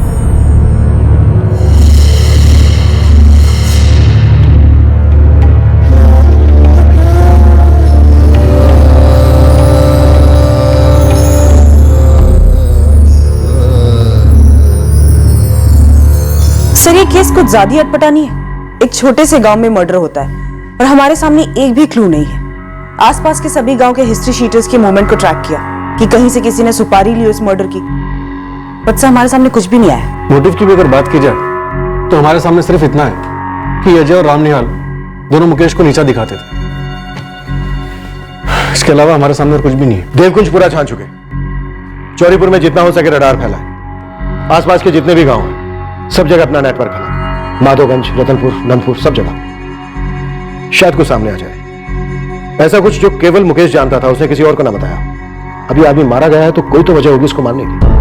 सर, ये केस कुछ ज्यादा अटपटानी है। एक छोटे से गांव में मर्डर होता है और हमारे सामने एक भी क्लू नहीं है। आसपास के सभी गांव के हिस्ट्री शीटर्स के मूवमेंट को ट्रैक किया कि कहीं से किसी ने सुपारी ली इस मर्डर की, बट सर हमारे सामने कुछ भी नहीं आया। मोटिव की भी अगर बात की जाए तो हमारे सामने सिर्फ इतना है कि अजय और रामनिहाल दोनों मुकेश को नीचा दिखाते थे। इसके अलावा हमारे सामने और कुछ भी नहीं है। देवकुंज पूरा छान चुके, चौरीपुर में जितना हो सके रडार फैला है। आसपास के जितने भी गांव हैं सब जगह अपना नेटवर्क फैला, माधोगंज, रतनपुर, नंदपुर, सब जगह। शायद कुछ सामने आ जाए, ऐसा कुछ जो केवल मुकेश जानता था, उसने किसी और को ना बताया। अभी आदमी मारा गया है तो कोई तो वजह होगी इसको मारने की।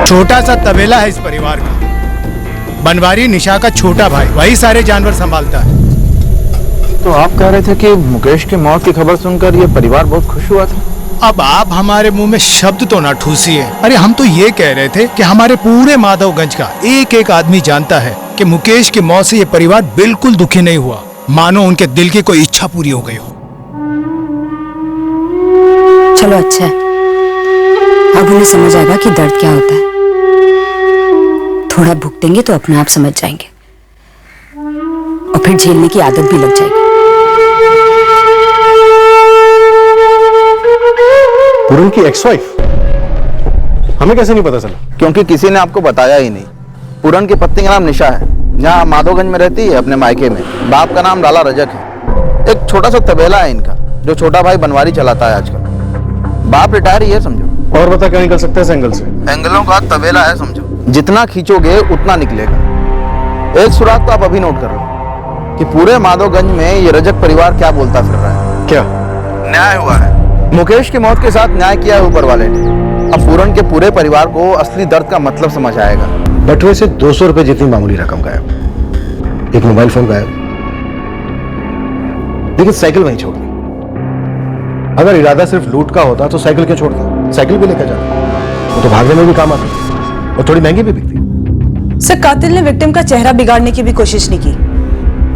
छोटा सा तबेला है इस परिवार का। बनवारी निशा का छोटा भाई, वही सारे जानवर संभालता है। तो आप कह रहे थे कि मुकेश की मौत की खबर सुनकर ये परिवार बहुत खुश हुआ था। अब आप हमारे मुंह में शब्द तो ना ठूसिए। अरे हम तो ये कह रहे थे कि हमारे पूरे माधवगंज का एक एक आदमी जानता है कि मुकेश की मौत से ये परिवार बिल्कुल दुखी नहीं हुआ, मानो उनके दिल की कोई इच्छा पूरी हो गई हो। चलो अच्छा है, अब उन्हें समझ आएगा कि दर्द क्या होता है। थोड़ा भुगतेंगे तो अपने आप समझ जाएंगे और फिर झेलने की आदत भी लग जाएगी। पूरन की एक्स वाइफ? हमें कैसे नहीं पता चला? क्योंकि किसी ने आपको बताया ही नहीं। पूरन की पत्नी का नाम निशा है, यहाँ माधोगंज में रहती है अपने मायके में। बाप का नाम लाला रजक है। एक छोटा सा तबेला है इनका, जो छोटा भाई बनवारी चलाता है आजकल। बाप रिटायर ही है समझो। और बता क्या निकल सकता है इस एंगल से? एंगलों का तबेला है समझो, जितना खींचोगे उतना निकलेगा। एक सुराग तो आप अभी नोट कर लो कि पूरे माधोगंज में ये रजक परिवार क्या बोलता फिर रहा है। क्या? न्याय हुआ है। मुकेश की मौत के साथ न्याय किया है ऊपर वाले ने। अब पूरन के पूरे परिवार को असली दर्द का मतलब समझ आएगा। बटुए से 200 रुपए जितनी मामूली रकम गायब, एक मोबाइल फोन गायब, लेकिन साइकिल वहीं छोड़ दी। अगर इरादा सिर्फ लूट का होता तो साइकिल क्यों छोड़ता? साइकिल भी लेकर जाता, वो तो भागने में भी काम आती और थोड़ी महंगी भी बिकती। सर, कातिल ने विक्टिम का चेहरा बिगाड़ने की भी कोशिश नहीं की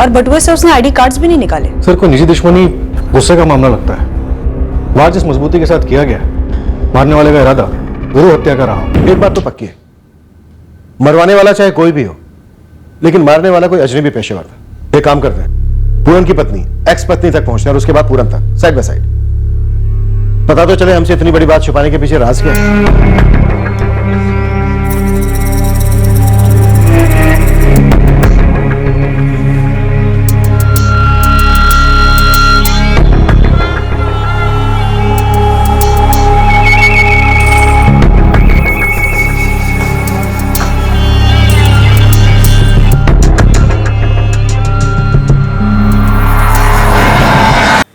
और बटुए से उसने आईडी कार्ड्स भी नहीं निकाले। सर, कोई निजी दुश्मनी, गुस्से का मामला लगता है। वार जिस मजबूती के साथ किया गया, मारने वाले का इरादा गुरु हत्या का रहा। एक बात तो पक्की है, मरवाने वाला चाहे कोई भी हो, लेकिन मारने वाला कोई अजनबी पेशेवर था। एक काम करते हैं, पूरन की पत्नी एक्स पत्नी तक पहुंचते हैं और उसके बाद पूरन तक, साइड बाय साइड। पता तो चले हमसे इतनी बड़ी बात छुपाने के पीछे राज क्या है।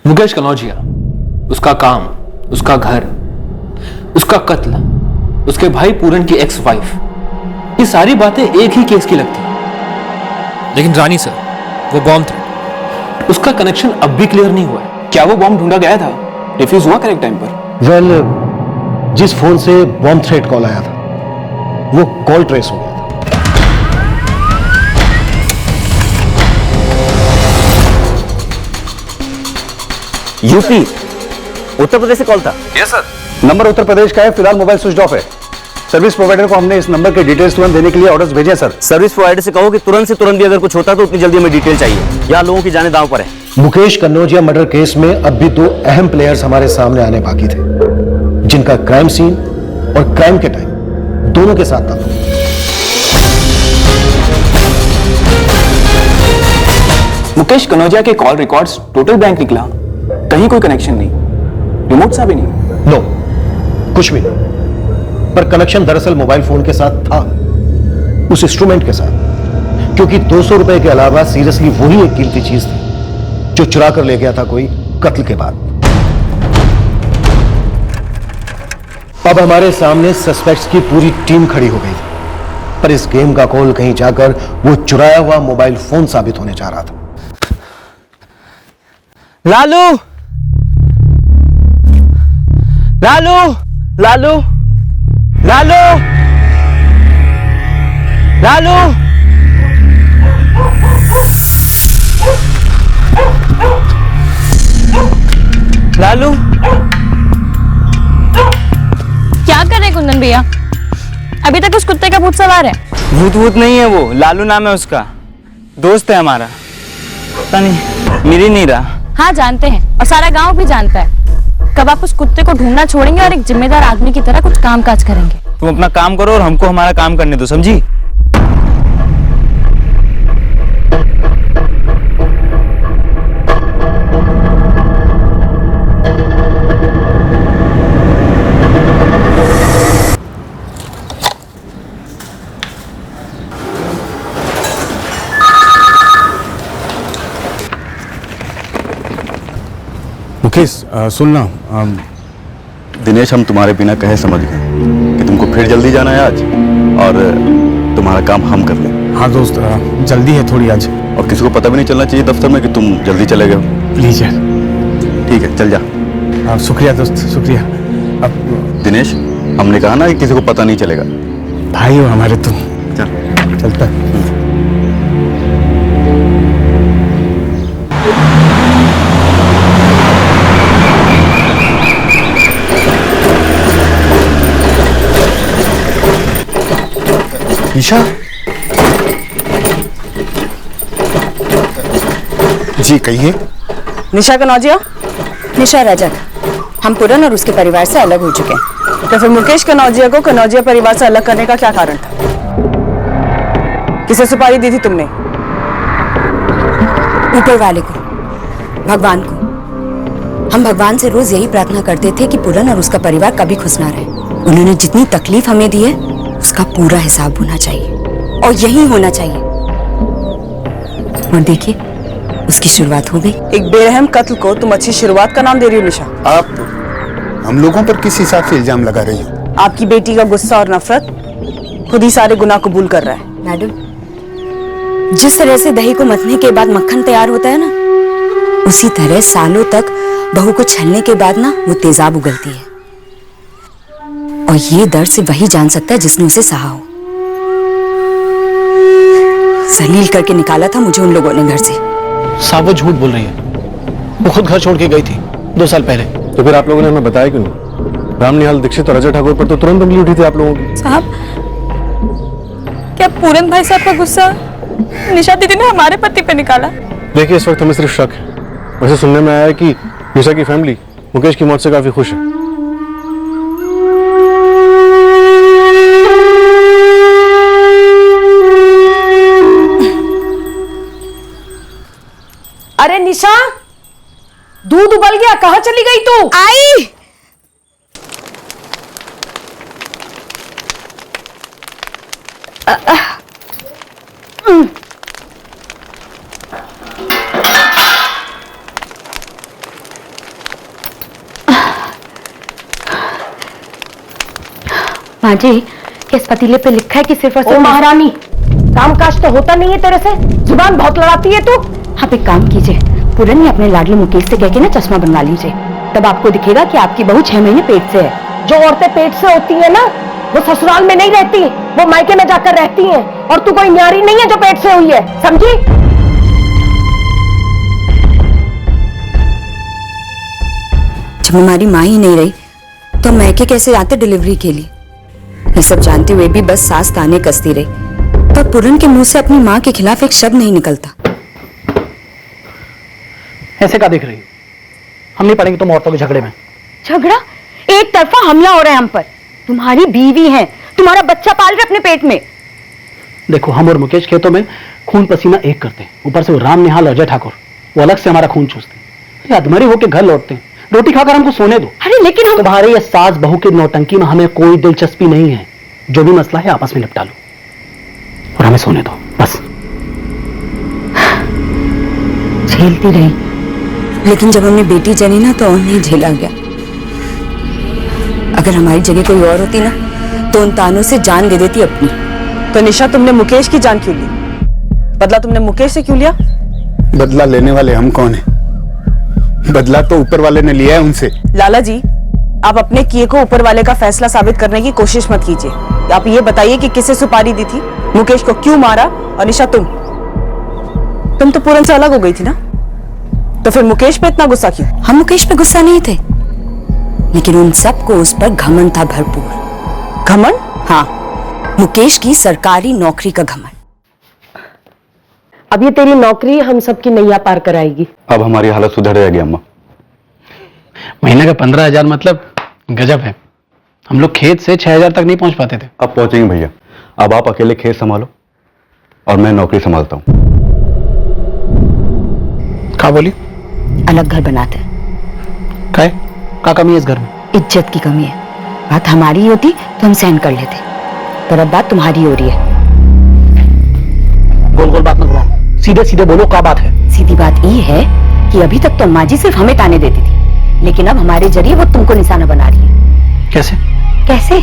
मुकेश कनौजिया, उसका काम, उसका घर, उसका कत्ल, उसके भाई पूरन की एक्स वाइफ, ये सारी बातें एक ही केस की लगती हैं। लेकिन रानी सर, वो बॉम्ब थ्रेट, उसका कनेक्शन अब भी क्लियर नहीं हुआ है। क्या वो बॉम्ब ढूंढा गया था? डिफ्यूज हुआ करेक्ट टाइम पर? वेल, जिस फोन से बॉम्ब थ्रेट कॉल आया था, वो कॉल ट्रेस हो गया। यूपी, उत्तर प्रदेश से कॉल था। Yes sir. Number Uttar Pradesh का है, फिलहाल मोबाइल स्विच ऑफ है। सर्विस प्रोवाइडर को हमने इस नंबर के डिटेल्स तुरंत देने के लिए ऑर्डर्स भेजे सर। सर्विस प्रोवाइडर से कहो कि तुरंत से तुरंत भी अगर कुछ होता तो उतनी जल्दी हमें डिटेल चाहिए। यहाँ लोगों की जाने दांव पर है। मुकेश कन्नौजिया मर्डर केस में अब भी 2 अहम प्लेयर्स हमारे सामने आने बाकी थे, जिनका क्राइम सीन और क्राइम के टाइम दोनों के साथ था। मुकेश कनौजिया के कॉल रिकॉर्ड्स टोटल ब्लैंक निकला, कहीं कोई कनेक्शन नहीं, रिमोट सा भी नहीं। नो, कुछ भी नहीं। पर कनेक्शन दरअसल मोबाइल फोन के साथ था, उस इंस्ट्रूमेंट के साथ, क्योंकि 200 रुपए के अलावा सीरियसली वही एक कीमती चीज थी जो चुरा कर ले गया था कोई कत्ल के बाद। अब हमारे सामने सस्पेक्ट्स की पूरी टीम खड़ी हो गई थी, पर इस गेम का कॉल कहीं जाकर वो चुराया हुआ मोबाइल फोन साबित होने जा रहा था। लालू, लालू, लालू, लालू, लालू, लालू। क्या कर रहे कुंदन भैया? अभी तक उस कुत्ते का भूत सवार है। भूत भूत नहीं है वो, लालू नाम है उसका, दोस्त है हमारा। पता नहीं मिल ही नहीं रहा। हाँ जानते हैं, और सारा गांव भी जानता है। कब आप उस कुत्ते को ढूंढना छोड़ेंगे और एक जिम्मेदार आदमी की तरह कुछ काम काज करेंगे? तुम अपना काम करो और हमको हमारा काम करने दो, समझी? मुकेश, सुनना, दिनेश हम तुम्हारे बिना कहे समझ गए कि तुमको फिर जल्दी जाना है आज, और तुम्हारा काम हम कर लें। हाँ दोस्त, जल्दी है थोड़ी आज। और किसी को पता भी नहीं चलना चाहिए दफ्तर में कि तुम जल्दी चले गए हो। प्लीज यार। ठीक है, चल जा। शुक्रिया दोस्त, शुक्रिया। अब दिनेश, हमने कहा ना कि किसी को पता नहीं चलेगा। भाई हो हमारे तुम। चल, चलता। निशा जी, कहिए। निशा कनौजिया। निशा रजक, हम पूरन और उसके परिवार से अलग हो चुके हैं। तो फिर मुकेश कनौजिया को कनौजिया परिवार से अलग करने का क्या कारण था? किसे सुपारी दी थी तुमने? ऊपर वाले को, भगवान को। हम भगवान से रोज यही प्रार्थना करते थे कि पूरन और उसका परिवार कभी खुश ना रहे। उन्होंने जितनी तकलीफ हमें दी है उसका पूरा हिसाब होना चाहिए और यही होना चाहिए। और देखिए उसकी शुरुआत हो गई। एक बेरहम कत्ल को तुम अच्छी शुरुआत का नाम दे रही हो निशा? आप हम लोगों पर किस हिसाब से इल्जाम लगा रही हो? आपकी बेटी का गुस्सा और नफरत खुद ही सारे गुनाह कबूल कर रहा है। मैडम, जिस तरह से दही को मथने के बाद मक्खन तैयार होता है ना, उसी तरह सालों तक बहू को छलने के बाद ना वो तेजाब उगलती है। और ये दर्द से वही जान सकता है जिसने उसे सहा हो। जलील करके निकाला था मुझे उन लोगों ने घर से। साहब वो झूठ बोल रही है। वो खुद घर छोड़ के गई थी 2 साल पहले। तो फिर आप लोगों ने हमें बताया क्यों नहीं? राम निहाल दीक्षित और अजय ठाकुर पर तो तुरंत उंगली उठी थी आप लोगों की। साहब, क्या पूरन भाई साहब का गुस्सा निशा दीदी ने हमारे पति पे निकाला? देखिए इस वक्त हमें सिर्फ शक है। वैसे सुनने में आया है कि निशा की फैमिली मुकेश की मौत से काफी खुश है। अरे निशा, दूध उबल गया, कहाँ चली गई तू? आई। माँ जी, इस पतीले पे लिखा है कि सिर्फ और सिर्फ महारानी, कामकाज तो होता नहीं है तेरे से, जुबान बहुत लड़ाती है तू। आप एक काम कीजिए, पूरन ही अपने लाडले मुकेश से कह के ना चश्मा बनवा लीजिए, तब आपको दिखेगा कि आपकी बहू 6 महीने पेट से है। जो औरतें पेट से होती है ना, वो ससुराल में नहीं रहती, वो मायके में जाकर रहती हैं। और तू कोई न्यारी नहीं है जो पेट से हुई है, समझी? जब हमारी माँ ही नहीं रही तो मैके कैसे आते डिलीवरी के लिए? ये सब जानते हुए भी बस सास ताने कसती रही, तो पूरन के मुंह से अपनी माँ के खिलाफ एक शब्द नहीं निकलता। ऐसे क्या देख रही हो? हम नहीं पड़ेंगे तुम औरतों के झगड़े में। झगड़ा? एक तरफा हमला हो रहा है हम पर। तुम्हारी बीवी है, तुम्हारा बच्चा पाल रहे अपने पेट में। देखो, हम और मुकेश खेतों में खून पसीना एक करते हैं, ऊपर से वो राम निहाल और अजय ठाकुर वो अलग से हमारा खून चूसते हैं। अधमरे होके घर लौटते हैं, रोटी खाकर हमको सोने दो। अरे लेकिन हम... तुम्हारे ये सास बहू की नौटंकी में हमें कोई दिलचस्पी नहीं है। जो भी मसला है आपस में निपटा लो और हमें सोने दो बस। झेलती रही, लेकिन जब हमने बेटी जनी ना तो और नहीं झेला गया। अगर हमारी जगह कोई और होती ना तो उन तानों से जान दे देती अपनी। तो निशा, तुमने मुकेश की जान क्यों ली? बदला तुमने मुकेश से क्यों लिया? बदला लेने वाले हम कौन है? बदला तो ऊपर वाले ने लिया है उनसे। लाला जी, आप अपने किए को ऊपर वाले का फैसला साबित करने की कोशिश मत कीजिए। आप ये बताइए कि किसे सुपारी दी थी, मुकेश को क्यों मारा? और निशा, तुम तो पूरन से अलग हो गई थी ना, तो फिर मुकेश पे इतना गुस्सा क्यों? हम मुकेश पे गुस्सा नहीं थे, लेकिन उन सबको उस पर घमंड था भरपूर। घमंड? हाँ, मुकेश की सरकारी नौकरी का घमंड। अब ये तेरी नौकरी हम सबकी नैया पार कराएगी। अब हमारी हालत सुधर जाएगी अम्मा। महीने का 15,000 मतलब गजब है। हम लोग खेत से 6,000 तक नहीं पहुंच पाते थे। अब पहुंचेंगे भैया। अब आप अकेले खेत संभालो और मैं नौकरी संभालता हूँ। क्या बोली? अलग घर बनाते। क्या कमी है इस घर में? इज्जत की कमी है। बात हमारी होती तो हम सहन कर लेते, पर अब बात तुम्हारी हो रही है। गोल गोल बात मत घुमाओ, सीधे सीधे बोलो क्या बात है। सीधी बात ये है कि अभी तक तो अम्मा जी सिर्फ हमें ताने देती थी, लेकिन अब हमारे जरिए वो तुमको निशाना बना रही है। कैसे? कैसे?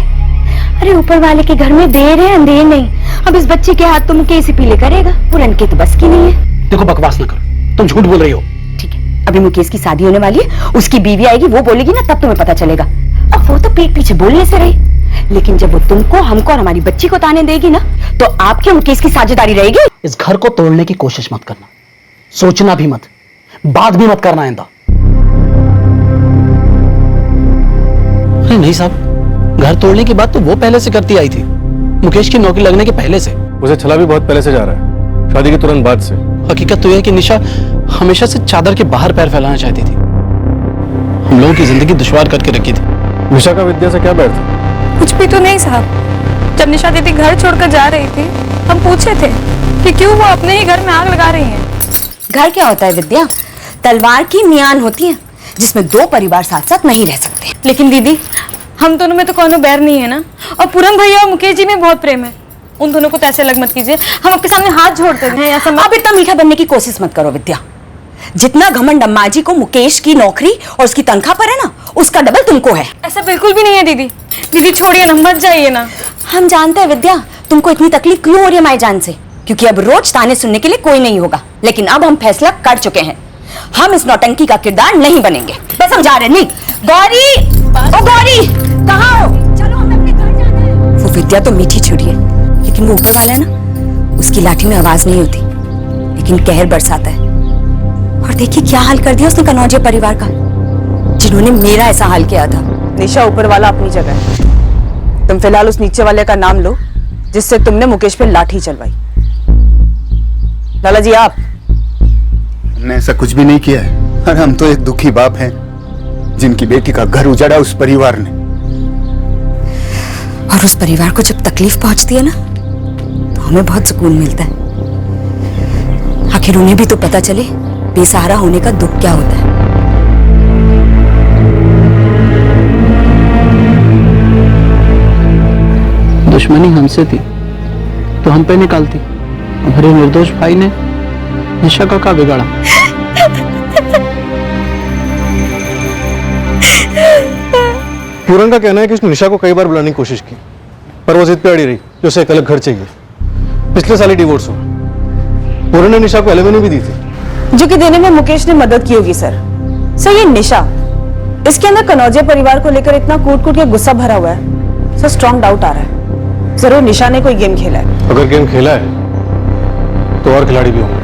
अरे ऊपर वाले के घर में देर है अंधेर नहीं। अब इस बच्चे के हाथ तो मुकेश पीले करेगा, पूरन के तो बस की नहीं है। देखो, बकवास ना करो, तुम झूठ बोल रही हो। ठीक है, अभी मुकेश की शादी होने वाली है, उसकी बीवी आएगी, वो बोलेगी ना, तब तुम्हें पता चलेगा। अब वो तो पेट पीछे बोलने से रही, लेकिन जब वो तुमको, हमको और हमारी बच्ची को ताने देगी ना, तो आपके मुकेश की साझेदारी रहेगी। इस घर को तोड़ने की कोशिश मत करना, सोचना भी मत, बात भी मत करना आइंदा। अरे नहीं साहब, घर तोड़ने की बात तो वो पहले से करती आई थी, मुकेश की नौकरी लगने के पहले से। उसे छला भी बहुत पहले से जा रहा है, शादी के तुरंत बाद से। हकीकत तो यह है कि निशा हमेशा से चादर के बाहर पैर फैलाना चाहती थी, हम लोगों की जिंदगी दुश्वार करके रखी थी। निशा का विद्या से क्या बैर था? कुछ भी तो नहीं साहब। जब निशा दीदी घर छोड़कर जा रही थी, हम पूछे थे कि क्यों वो अपने ही घर में आग लगा रही हैं। घर क्या होता है विद्या? तलवार की मियान होती है जिसमें दो परिवार साथ साथ नहीं रह सकते। लेकिन दीदी, हम दोनों में तो कोनो बैर नहीं है ना। और पूरन भैया और मुकेश जी में बहुत प्रेम है। उन दोनों को तो ऐसे लग मत कीजिए, हम आपके सामने हाथ जोड़ते हैं। ऐसा अब इतना मीठा बनने की कोशिश मत करो विद्या। जितना घमंड अम्मा जी को मुकेश की नौकरी और उसकी तनख्वाह पर है ना, उसका डबल तुमको है। ऐसा बिल्कुल भी नहीं है दीदी। दीदी छोड़िए ना, मत जाइए ना। हम जानते हैं विद्या तुमको इतनी तकलीफ क्यों हो रही है माई जान से, क्योंकि अब रोज ताने सुनने के लिए कोई नहीं होगा। लेकिन अब हम फैसला कर चुके हैं, हम इस नौटंकी का किरदार नहीं बनेंगे। बस हम जा रहे नहीं। गौरी, ओ गौरी, कहाँ हो? चलो हमें अपने घर जाना है। वो विद्या तो मीठी छुड़ी है, लेकिन वो ऊपर वाला है ना, उसकी लाठी में आवाज नहीं होती, लेकिन कहर बरसाता है। और देखिए क्या हाल कर दिया उसने कनौजिया परिवार का, जिन्होंने मेरा ऐसा हाल किया था। निशा ऊपर वाला अपनी जगह है, तुम फिलहाल उस नीचे वाले का नाम लो जिससे तुमने मुकेश पे लाठी चलवाई। लाला जी आप? हमने ऐसा कुछ भी नहीं किया है। और हम तो एक दुखी बाप हैं जिनकी बेटी का घर उजाड़ा उस परिवार ने। और उस परिवार को जब तकलीफ पहुंचती है ना, तो हमें बहुत सुकून मिलता है। आखिर उन्हें भी तो पता चले बेसहारा होने का दुख क्या होता है। दुश्मनी हमसे थी तो हम पे निकालती। हमारे निर्दोष भाई ने निशा का बिगाड़ा। पूरन का कहना है कि उसने निशा को कई बार बुलाने की कोशिश की, पर वो जिद पे अड़ी रही कि उसे एक अलग घर चाहिए। पिछले साल ही डिवोर्स हुआ। पूरन ने निशा को एलिमनी भी दी थी, जो कि देने में मुकेश ने मदद की होगी। सर ये निशा, इसके अंदर कनौजिया परिवार को लेकर इतना कूट कूट के गुस्सा भरा हुआ है। सर स्ट्रॉन्ग डाउट आ रहा है, जरूर निशा ने कोई गेम खेला है। अगर गेम खेला है तो और खिलाड़ी भी होंगे।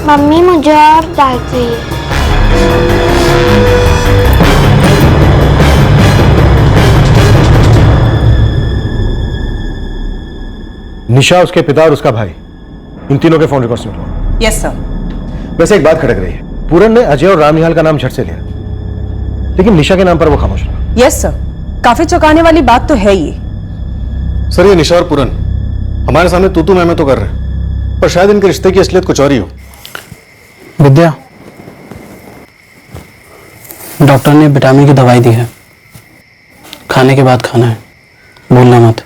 मम्मी मुझे और दाल चाहिए। निशा, उसके पिता और उसका भाई, इन तीनों के फोन रिकॉर्ड्स निकलो। Yes sir. वैसे एक बात खटक रही है, पूरन ने अजय और रामनिहाल का नाम झट से लिया, लेकिन निशा के नाम पर वो खामोश रहा। यस सर, काफी चौंकाने वाली बात तो है ये। सर ये निशा और पूरन हमारे सामने तू मैं तो कर रहे हैं, पर शायद इनके रिश्ते की असलियत कुछ और ही हो। विद्या, डॉक्टर ने विटामिन की दवाई दी है, खाने के बाद खाना है, भूलना मत।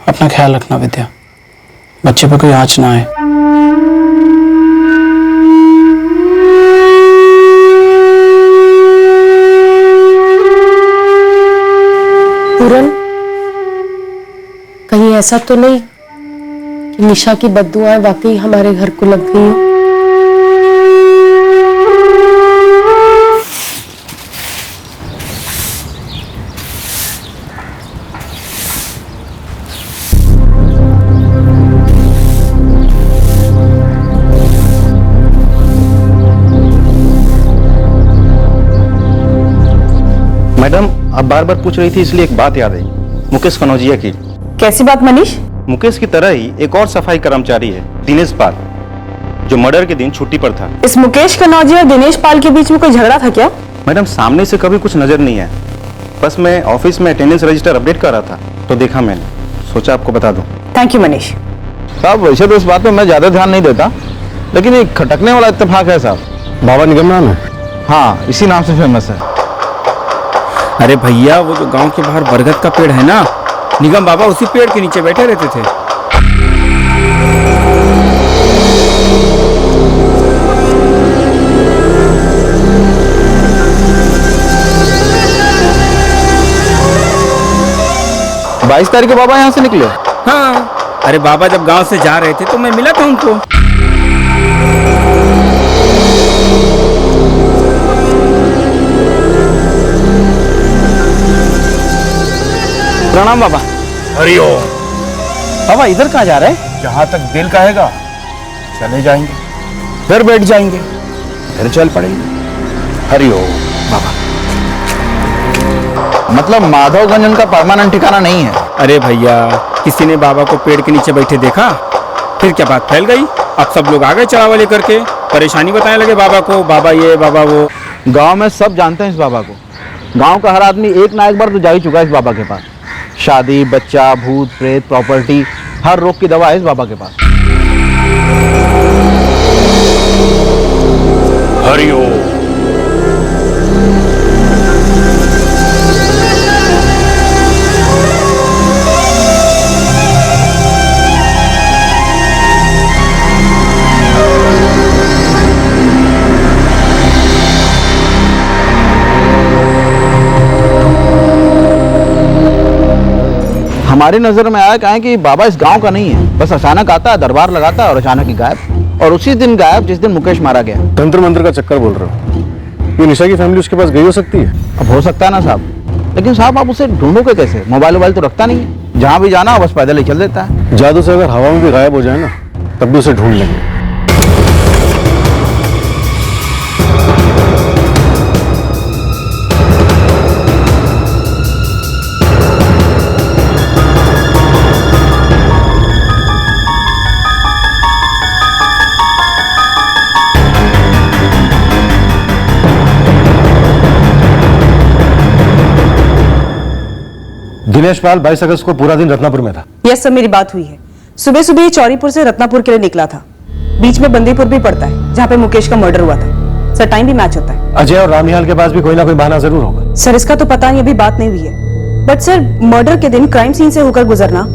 अपना ख्याल रखना विद्या, बच्चे पे कोई आंच ना आए। पूरन, कहीं ऐसा तो नहीं कि निशा की बद्दुआएं वाकई हमारे घर को लग गई हो? मैडम, आप बार बार पूछ रही थी इसलिए एक बात याद आई, मुकेश कनौजिया की। कैसी बात मनीष? मुकेश की तरह ही एक और सफाई कर्मचारी है, दिनेश पाल, जो मर्डर के दिन छुट्टी पर था। इस मुकेश कनौजिया और दिनेश पाल के बीच में कोई झगड़ा था क्या? मैडम सामने से कभी कुछ नजर नहीं है, बस मैं ऑफिस में अटेंडेंस रजिस्टर अपडेट कर रहा था तो देखा मैंने, सोचा आपको बता दूं। Thank you Manish. साहब वैसे तो इस बात में मैं ज्यादा ध्यान नहीं देता, लेकिन एक खटकने वाला इत्तेफाक है साहब। बाबा निगम नाम है? हाँ, इसी नाम से फेमस है। अरे भैया, वो जो गांव के बाहर बरगद का पेड़ है ना, निगम बाबा उसी पेड़ के नीचे बैठे रहते थे। बाईस तारीख को बाबा यहाँ से निकले? हाँ, अरे बाबा जब गांव से जा रहे थे तो मैं मिला था उनको। प्रणाम बाबा। हरिओम। बाबा इधर कहाँ जा रहे हैं? जहां तक दिल कहेगा चले जाएंगे, फिर बैठ जाएंगे, फिर चल पड़ेंगे। हरिओम। बाबा मतलब माधवगंज उनका परमानेंट ठिकाना नहीं है? अरे भैया, किसी ने बाबा को पेड़ के नीचे बैठे देखा? फिर क्या बात फैल गई? अब सब लोग आ गए चढ़ावा लेकर के, परेशानी बताने लगे बाबा को, बाबा ये बाबा वो। गांव में सब जानते हैं इस बाबा को। गांव का हर आदमी एक ना एक बार तो जा ही चुका है इस बाबा के पास। शादी, बच्चा, भूत प्रेत, प्रॉपर्टी, हर रोग की दवा है इस बाबा के पास। हरिओम। हमारी नजर में आया कहें कि बाबा इस गांव का नहीं है, बस अचानक आता है, दरबार लगाता है और अचानक ही गायब। और उसी दिन गायब जिस दिन मुकेश मारा गया। तंत्र मंत्र का चक्कर बोल रहे हो? ये निशा की फैमिली उसके पास गई हो सकती है? अब हो सकता है ना साहब, लेकिन साहब आप उसे ढूंढोगे कैसे? मोबाइल तो रखता नहीं है, जहां भी जाना बस पैदल ही चल देता है। जादू से अगर हवा में भी गायब हो जाए ना, तब भी उसे ढूंढ लेंगे। दिनेश पाल 22 अगस्त को पूरा दिन रत्नापुर में था। यस सर, मेरी बात हुई है। सुबह सुबह ही चौरीपुर से रत्नापुर के लिए निकला था। बीच में बंदीपुर भी पड़ता है जहाँ पे मुकेश का मर्डर हुआ था। सर टाइम भी मैच होता है। अजय और रामनिहाल के पास भी कोई ना कोई बहाना जरूर होगा। सर इसका तो पता नहीं, अभी बात नहीं हुई है। बट सर मर्डर के दिन क्राइम सीन से होकर गुजरना,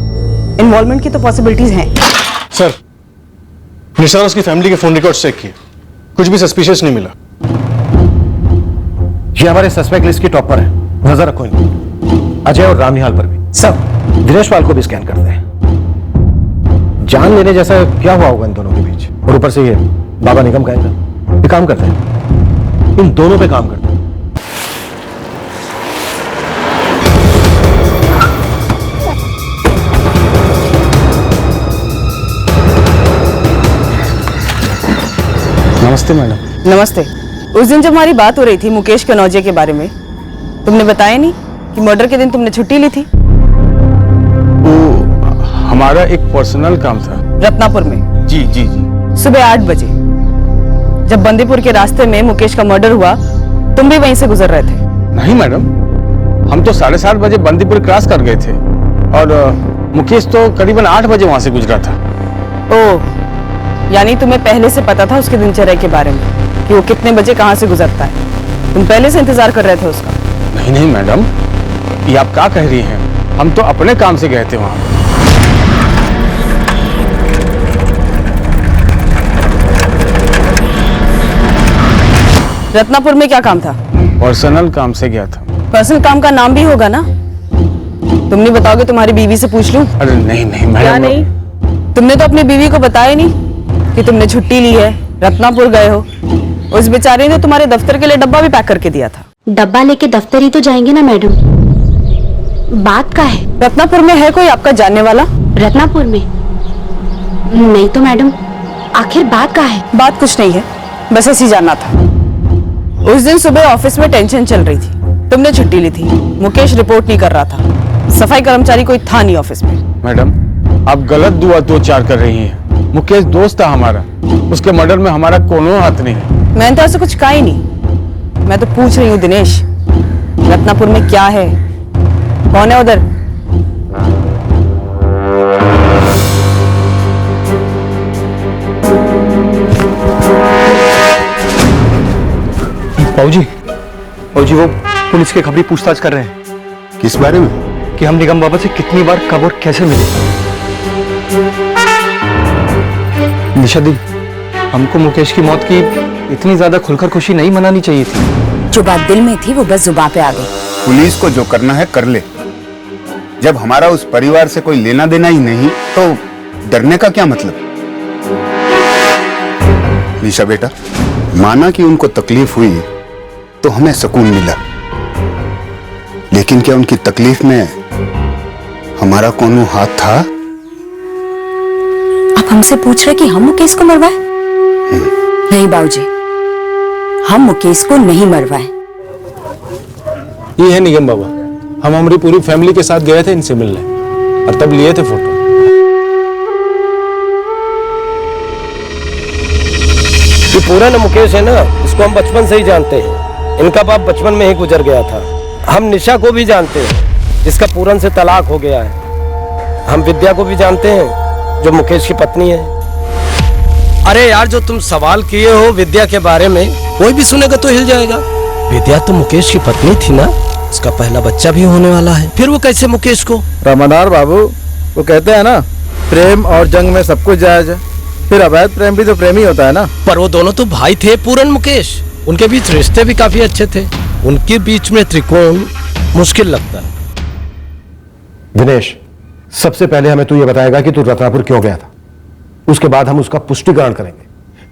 इन्वॉल्वमेंट की तो पॉसिबिलिटीज हैं। सर निशा और उसकी फैमिली के फोन रिकॉर्ड चेक किए, कुछ भी सस्पिशियस नहीं मिला। ये हमारे सस्पेक्ट लिस्ट की टॉप पर है, नजर रखो इनको। अजय और रामनिहाल पर भी। सब दिनेश पाल को भी स्कैन करते हैं। जान लेने जैसा क्या हुआ होगा इन दोनों के बीच, और ऊपर से ये बाबा निगम का ये काम करते हैं, इन दोनों पे काम करते हैं। नमस्ते मैडम। नमस्ते। उस दिन जब हमारी बात हो रही थी मुकेश कनौजिया के बारे में, तुमने बताया नहीं कि मर्डर के दिन तुमने छुट्टी ली थी? हमारा एक पर्सनल काम था रत्नापुर में। जी जी जी। सुबह 8 बजे जब बंदीपुर के रास्ते में मुकेश का मर्डर हुआ, तुम भी वहीं से गुजर रहे थे? नहीं मैडम, हम तो 7:30 बजे बंदीपुर क्रॉस कर गए थे और मुकेश तो करीबन 8 बजे वहां से गुजरा था। ओह, यानी तुम्हें पहले से पता था उसके दिनचर्या के बारे में कि वो कितने बजे कहां से गुजरता है? तुम पहले से इंतजार कर रहे थे उसका? नहीं नहीं मैडम, ये आप क्या कह रही हैं? हम तो अपने काम से गए थे वहां। रत्नापुर में क्या काम था? पर्सनल काम से गया था। पर्सनल काम का नाम भी होगा ना? तुम नहीं बताओगे? तुम्हारी बीवी से पूछ लूं? अरे नहीं नहीं मैडम। क्या नहीं? तुमने तो अपनी बीवी को बताया नहीं कि तुमने छुट्टी ली है, रत्नापुर गए हो। उस बेचारे ने तुम्हारे दफ्तर के लिए डब्बा भी पैक करके दिया था। डब्बा लेके दफ्तर ही तो जाएंगे ना मैडम। बात का है? रत्नापुर में है कोई आपका जानने वाला? रत्नापुर में नहीं तो मैडम, आखिर बात का है? बात कुछ नहीं है, बस ऐसे ही जानना था। उस दिन सुबह ऑफिस में टेंशन चल रही थी, तुमने छुट्टी ली थी। मुकेश रिपोर्ट नहीं कर रहा था, सफाई कर्मचारी कोई था नहीं ऑफिस में। मैडम आप गलत दो चार कर रही हैं। मुकेश दोस्त था हमारा, उसके मर्डर में हमारा कोनो हाथ नहीं है। मैंने तो ऐसा कुछ कहा ही नहीं। मैं तो पूछ रही हूँ दिनेश, रत्नापुर में क्या है? कौन है उधर? बाबूजी वो पुलिस के खबरी पूछताछ कर रहे हैं। किस बारे में? कि हम निगम बाबा से कितनी बार कब और कैसे मिले। निशा दी, हमको मुकेश की मौत की इतनी ज्यादा खुलकर खुशी नहीं मनानी चाहिए थी। जो बात दिल में थी वो बस जुबान पे आ गई। पुलिस को जो करना है कर ले। जब हमारा उस परिवार से कोई लेना देना ही नहीं तो डरने का क्या मतलब? निशा बेटा, माना कि उनको तकलीफ हुई तो हमें सुकून मिला, लेकिन क्या उनकी तकलीफ में हमारा कोनो हाथ था? आप हमसे पूछ रहे कि हम मुकेश को मरवाए? नहीं बाबूजी, हम मुकेश को नहीं मरवाए। ये है निगम बाबा, हम हमारी पूरी फैमिली के साथ गए थे इनसे मिलने और तब लिए थे फोटो। पूरन मुकेश है ना, इसको हम बचपन से ही जानते हैं। इनका बाप बचपन में ही गुजर गया था। हम निशा को भी जानते हैं, जिसका पूरन से तलाक हो गया है। हम विद्या को भी जानते हैं, जो मुकेश की पत्नी है। अरे यार, जो तुम सवाल किए हो विद्या के बारे में, कोई भी सुनेगा तो हिल जाएगा। विद्या तो मुकेश की पत्नी थी ना, उसका पहला बच्चा भी होने वाला है, फिर वो कैसे मुकेश को? रमदार बाबू, वो कहते हैं ना, प्रेम और जंग में सब कुछ जायज है। फिर अवैध प्रेम भी तो प्रेम ही होता है ना। पर वो दोनों तो भाई थे, पूरन मुकेश। उनके बीच रिश्ते भी काफी अच्छे थे। उनके बीच में त्रिकोण मुश्किल लगता है। दिनेश, सबसे पहले हमें तू ये बताएगा कि तू रत्नापुर क्यों गया था। उसके बाद हम उसका पुष्टिकरण करेंगे।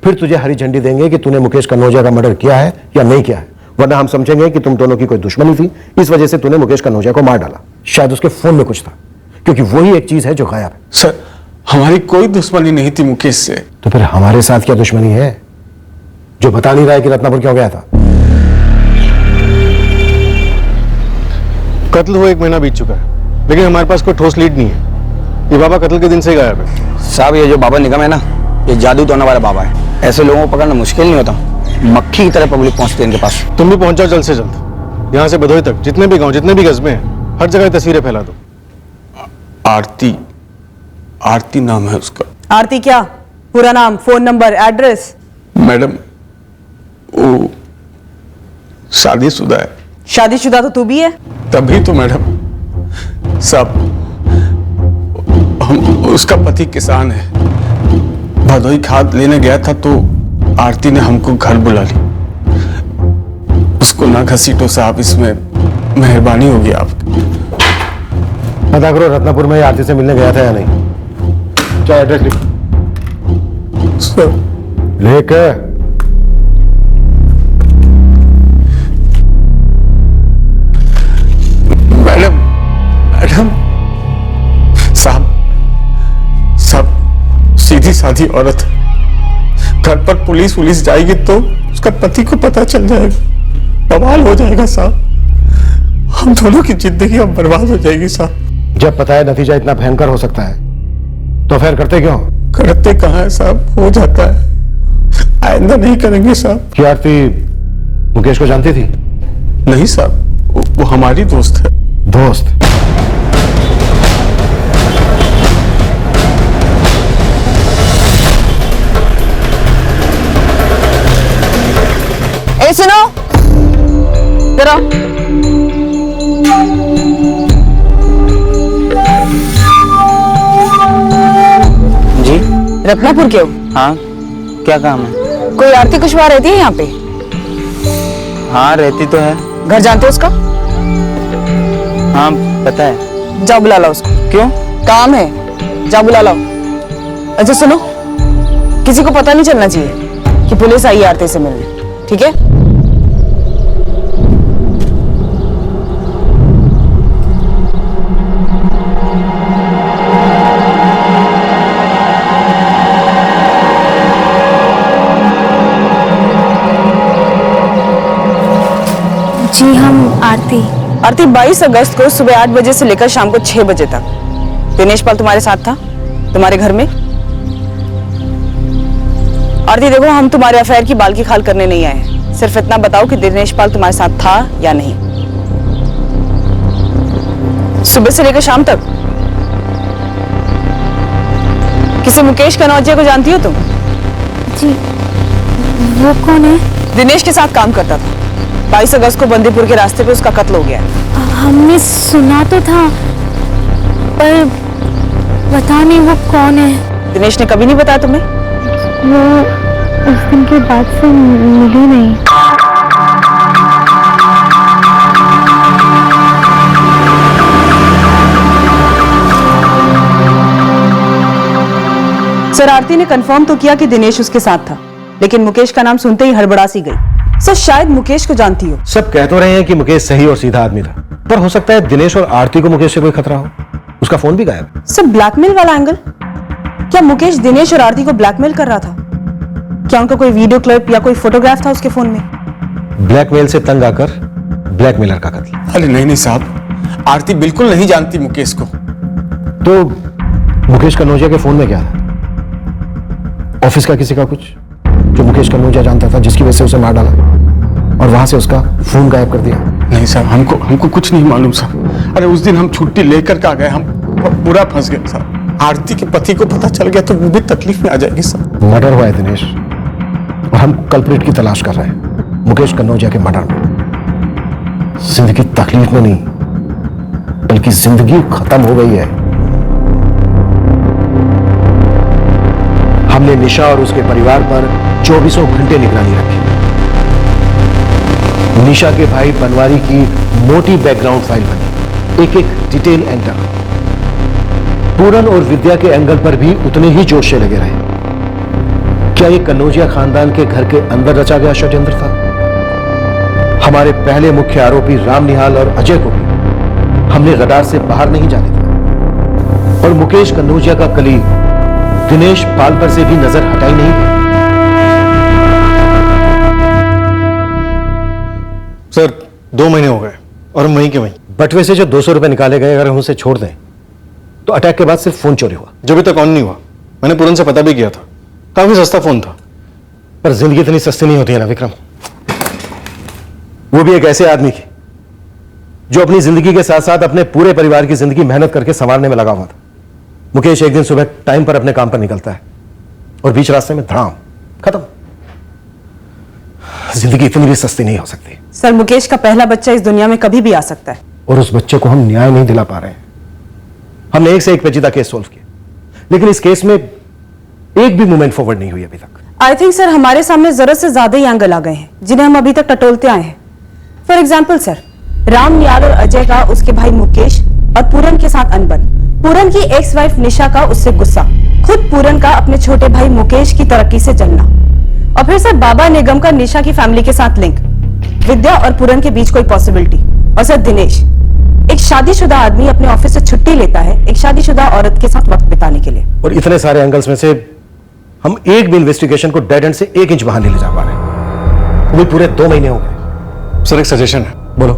फिर तुझे हरी झंडी देंगे कि तूने मुकेश कनौजिया का मर्डर किया है या नहीं किया है, वरना हम समझेंगे कि तुम दोनों की कोई दुश्मनी थी, इस वजह से तूने मुकेश कनौजिया को मार डाला। शायद उसके फोन में कुछ था, क्योंकि वही एक चीज है जो गायब है। सर, हमारी कोई दुश्मनी नहीं थी मुकेश से। तो फिर हमारे साथ क्या दुश्मनी है जो बता नहीं रहा है कि रत्नापुर क्यों गया था? कत्ल हुए 1 महीना बीत चुका है, लेकिन हमारे पास कोई ठोस लीड नहीं है। ये बाबा कत्ल के दिन से गायब है। साहब, ये जो बाबा निगम है ना, ये जादू तोड़ने वाला बाबा है। ऐसे लोगों को पकड़ना मुश्किल नहीं होता, मक्खी की तरह पब्लिक पहुंचती है इनके पास। तुम भी पहुंच जाओ जल्द से जल्द। यहाँ से भदोही तक जितने भी गांव, जितने भी कस्बे हैं, हर जगह तस्वीरें फैला दो। आरती नाम है उसका। आरती क्या? पूरा नाम, फोन नंबर, एड्रेस? मैडम, वो शादीशुदा है। शादीशुदा तो तू भी है। तभी तो मैडम सब, उसका पति किसान है। भदोही खाद लेने गया था तो आरती ने हमको घर बुला ली। उसको ना घसीटो साहब, इसमें मेहरबानी होगी आपकी। पता करो रत्नापुर में आरती से मिलने गया था या नहीं। क्या एड्रेस लिख लिख। मैडम साहब, सब सीधी साधी औरत है। घर पर पुलिस जाएगी तो उसका पति को पता चल जाएगा, बवाल हो जाएगा साहब। हम दोनों की जिंदगी अब बर्बाद हो जाएगी साहब। जब पता है नतीजा इतना भयंकर हो सकता है तो फिर करते क्यों? करते कहाँ है साहब, हो जाता है, आइंदा नहीं करेंगे साहब। क्या आरती मुकेश को जानती थी? नहीं साहब, वो हमारी दोस्त है। दोस्त? ए सुनो जरा, जी रत्नापुर के हो? हाँ, क्या काम है? कोई आरती कुशवाहा रहती है यहाँ पे? हाँ, रहती तो है। घर जानते हो उसका? हाँ, पता है। जाओ बुला लाओ उसको। क्यों? काम है, जाओ बुला लाओ। अच्छा सुनो, किसी को पता नहीं चलना चाहिए कि पुलिस आई है आरती से मिलने, ठीक है? जी, हम आरती। आरती, 22 अगस्त को सुबह 8 बजे से लेकर शाम को 6 बजे तक दिनेश पाल तुम्हारे साथ था, तुम्हारे घर में? आरती देखो, हम तुम्हारे अफेयर की बाल की खाल करने नहीं आए हैं। सिर्फ इतना बताओ कि दिनेश पाल तुम्हारे साथ था या नहीं, सुबह से लेकर शाम तक। किसी मुकेश कनौजिया को जानती हो तुम? जी, वो कौन है? दिनेश के साथ काम करता था। 22 अगस्त को बंदीपुर के रास्ते पे उसका कत्ल हो गया है। हमने सुना तो था, पर पता नहीं वो कौन है। दिनेश ने कभी नहीं बताया तुम्हें? वो उस दिन के बाद से मिली नहीं। सर, आरती ने कंफर्म तो किया कि दिनेश उसके साथ था, लेकिन मुकेश का नाम सुनते ही हड़बड़ा सी गई। सर, शायद मुकेश को जानती हो। सब कह तो रहे हैं कि मुकेश सही और सीधा आदमी था, पर हो सकता है दिनेश और आरती को मुकेश से कोई खतरा हो। उसका फोन भी गायब है। सर, ब्लैकमेल वाला एंगल? क्या मुकेश दिनेश और आरती को ब्लैकमेल कर रहा था? क्या उनका कोई वीडियो क्लिप या कोई फोटोग्राफ था उसके फोन में? ब्लैकमेल से तंग आकर ब्लैकमेलर का कत्ल। अरे नहीं साहब, आरती बिल्कुल नहीं जानती मुकेश को। तो मुकेश कनौजिया के फोन में क्या था? ऑफिस का किसी का कुछ? जो मुकेश कन्नौजिया जानता था, जिसकी वजह से उसे मार डाला और वहां से उसका फोन गायब कर दिया? नहीं सर, हमको कुछ नहीं मालूम सर। अरे उस दिन हम छुट्टी लेकर के आ गए, हम पूरा फंस गए सर। आरती के पति को पता चल गया तो वो भी तकलीफ में आ जाएगी सर। मर्डर हुआ है दिनेश, और हम कल्प्रिट की तलाश कर रहे हैं, मुकेश कन्नौजिया के मर्डर में। जिंदगी तकलीफ में नहीं, बल्कि जिंदगी खत्म हो गई है। हमने निशा और उसके परिवार पर 24 घंटे निगरानी रखी। निशा के भाई बनवारी की मोटी बैकग्राउंड फाइल बनी, एक एक डिटेल एंटर। पूरन और विद्या के एंगल पर भी उतने ही जोश से लगे रहे। क्या ये कन्नौजिया खानदान के घर के अंदर रचा गया षड्यंत्र था? हमारे पहले मुख्य आरोपी राम निहाल और अजय को भी हमने रडार से बाहर नहीं जाने दिया, और मुकेश कन्नौजिया का कलीग दिनेश पालपर से भी नजर हटाई नहीं गई। सर 2 महीने हो गए और हम वहीं के वहीं। बटवे से जो 200 रुपए निकाले गए, अगर हम उसे छोड़ दें तो अटैक के बाद सिर्फ फोन चोरी हुआ, जो अभी तक ऑन नहीं हुआ। मैंने पूरन से पता भी किया था, काफी सस्ता फोन था। पर जिंदगी इतनी सस्ती नहीं होती है ना विक्रम, वो भी एक ऐसे आदमी की जो अपनी जिंदगी के साथ साथ अपने पूरे परिवार की जिंदगी मेहनत करके संवारने में लगा हुआ था। मुकेश एक दिन सुबह टाइम पर अपने काम पर निकलता है और बीच रास्ते में धड़ाम, खत्म। जिंदगी इतनी भी सस्ती नहीं हो सकती। सर, मुकेश का पहला बच्चा इस दुनिया में कभी भी आ सकता है, और उस बच्चे को हम न्याय नहीं दिला पा रहे हैं। हमने एक से एक पेचीदा केस सोल्व किया, लेकिन इस केस में एक भी मूवमेंट फॉरवर्ड नहीं हुई अभी तक। आई थिंक सर हमारे सामने जरूरत से ज्यादा ही एंगल आ गए हैं जिन्हें हम अभी तक टटोलते आए हैं। फॉर एग्जाम्पल सर, राम निहाल और अजय का उसके भाई मुकेश और पूरन के साथ अनबन, पूरन की एक्स वाइफ निशा का उससे गुस्सा, खुद पूरन का अपने छोटे भाई मुकेश की तरक्की से जलना, और फिर सर बाबा निगम का निशा की फैमिली के साथ लिंक, विद्या और पूरन के बीच कोई पॉसिबिलिटी, और सर दिनेश, एक शादीशुदा आदमी अपने ऑफिस से छुट्टी लेता है एक शादीशुदा औरत के साथ वक्त बिताने के लिए। और इतने सारे एंगल्स में से हम एक भी इन्वेस्टिगेशन को डेड एंड से 1 इंच बाहर नहीं ले जा पा रहे। वो पूरे 2 महीने हो गए। सर एक सजेशन है। बोलो।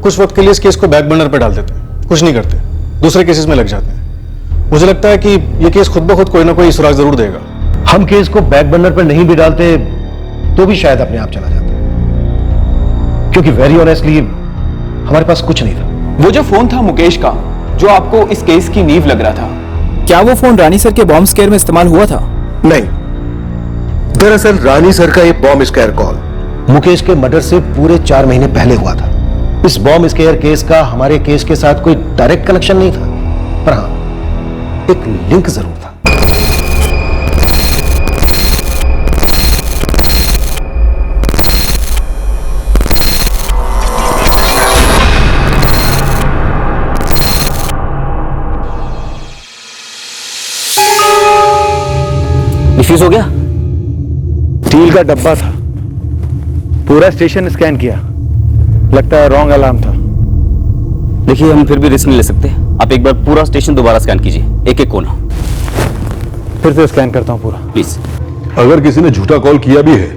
कुछ वक्त के लिए इस केस को बैक बर्नर पर डाल देते हैं, कुछ नहीं करते, दूसरे केसेस में लग जाते हैं। मुझे लगता है कि यह केस खुद ब खुद कोई ना कोई सुराग जरूर देगा। हम केस को बैक बर्नर पर नहीं भी डालते तो भी शायद अपने आप चला जाता, क्योंकि वेरी ऑनेस्टली हमारे पास कुछ नहीं था। वो जो फोन था मुकेश का, जो आपको इस केस की नींव लग रहा था, क्या वो फोन रानी सर के बॉम्ब स्केयर में इस्तेमाल हुआ था? नहीं, दरअसल रानी सर का ये बॉम्ब स्केयर कॉल मुकेश के मर्डर से पूरे 4 महीने पहले हुआ था। इस बॉम्ब स्केयर केस का हमारे केस के साथ कोई डायरेक्ट कनेक्शन नहीं था, पर हाँ एक लिंक जरूर था। डिफ्यूज हो गया? स्टील का डब्बा था, पूरा स्टेशन स्कैन किया, लगता है रॉन्ग अलार्म था। देखिए हम फिर भी रिस्क नहीं ले सकते, आप एक बार पूरा स्टेशन दोबारा स्कैन कीजिए, एक एक कोना। फिर से स्कैन करता हूं पूरा, प्लीज। अगर किसी ने झूठा कॉल किया भी है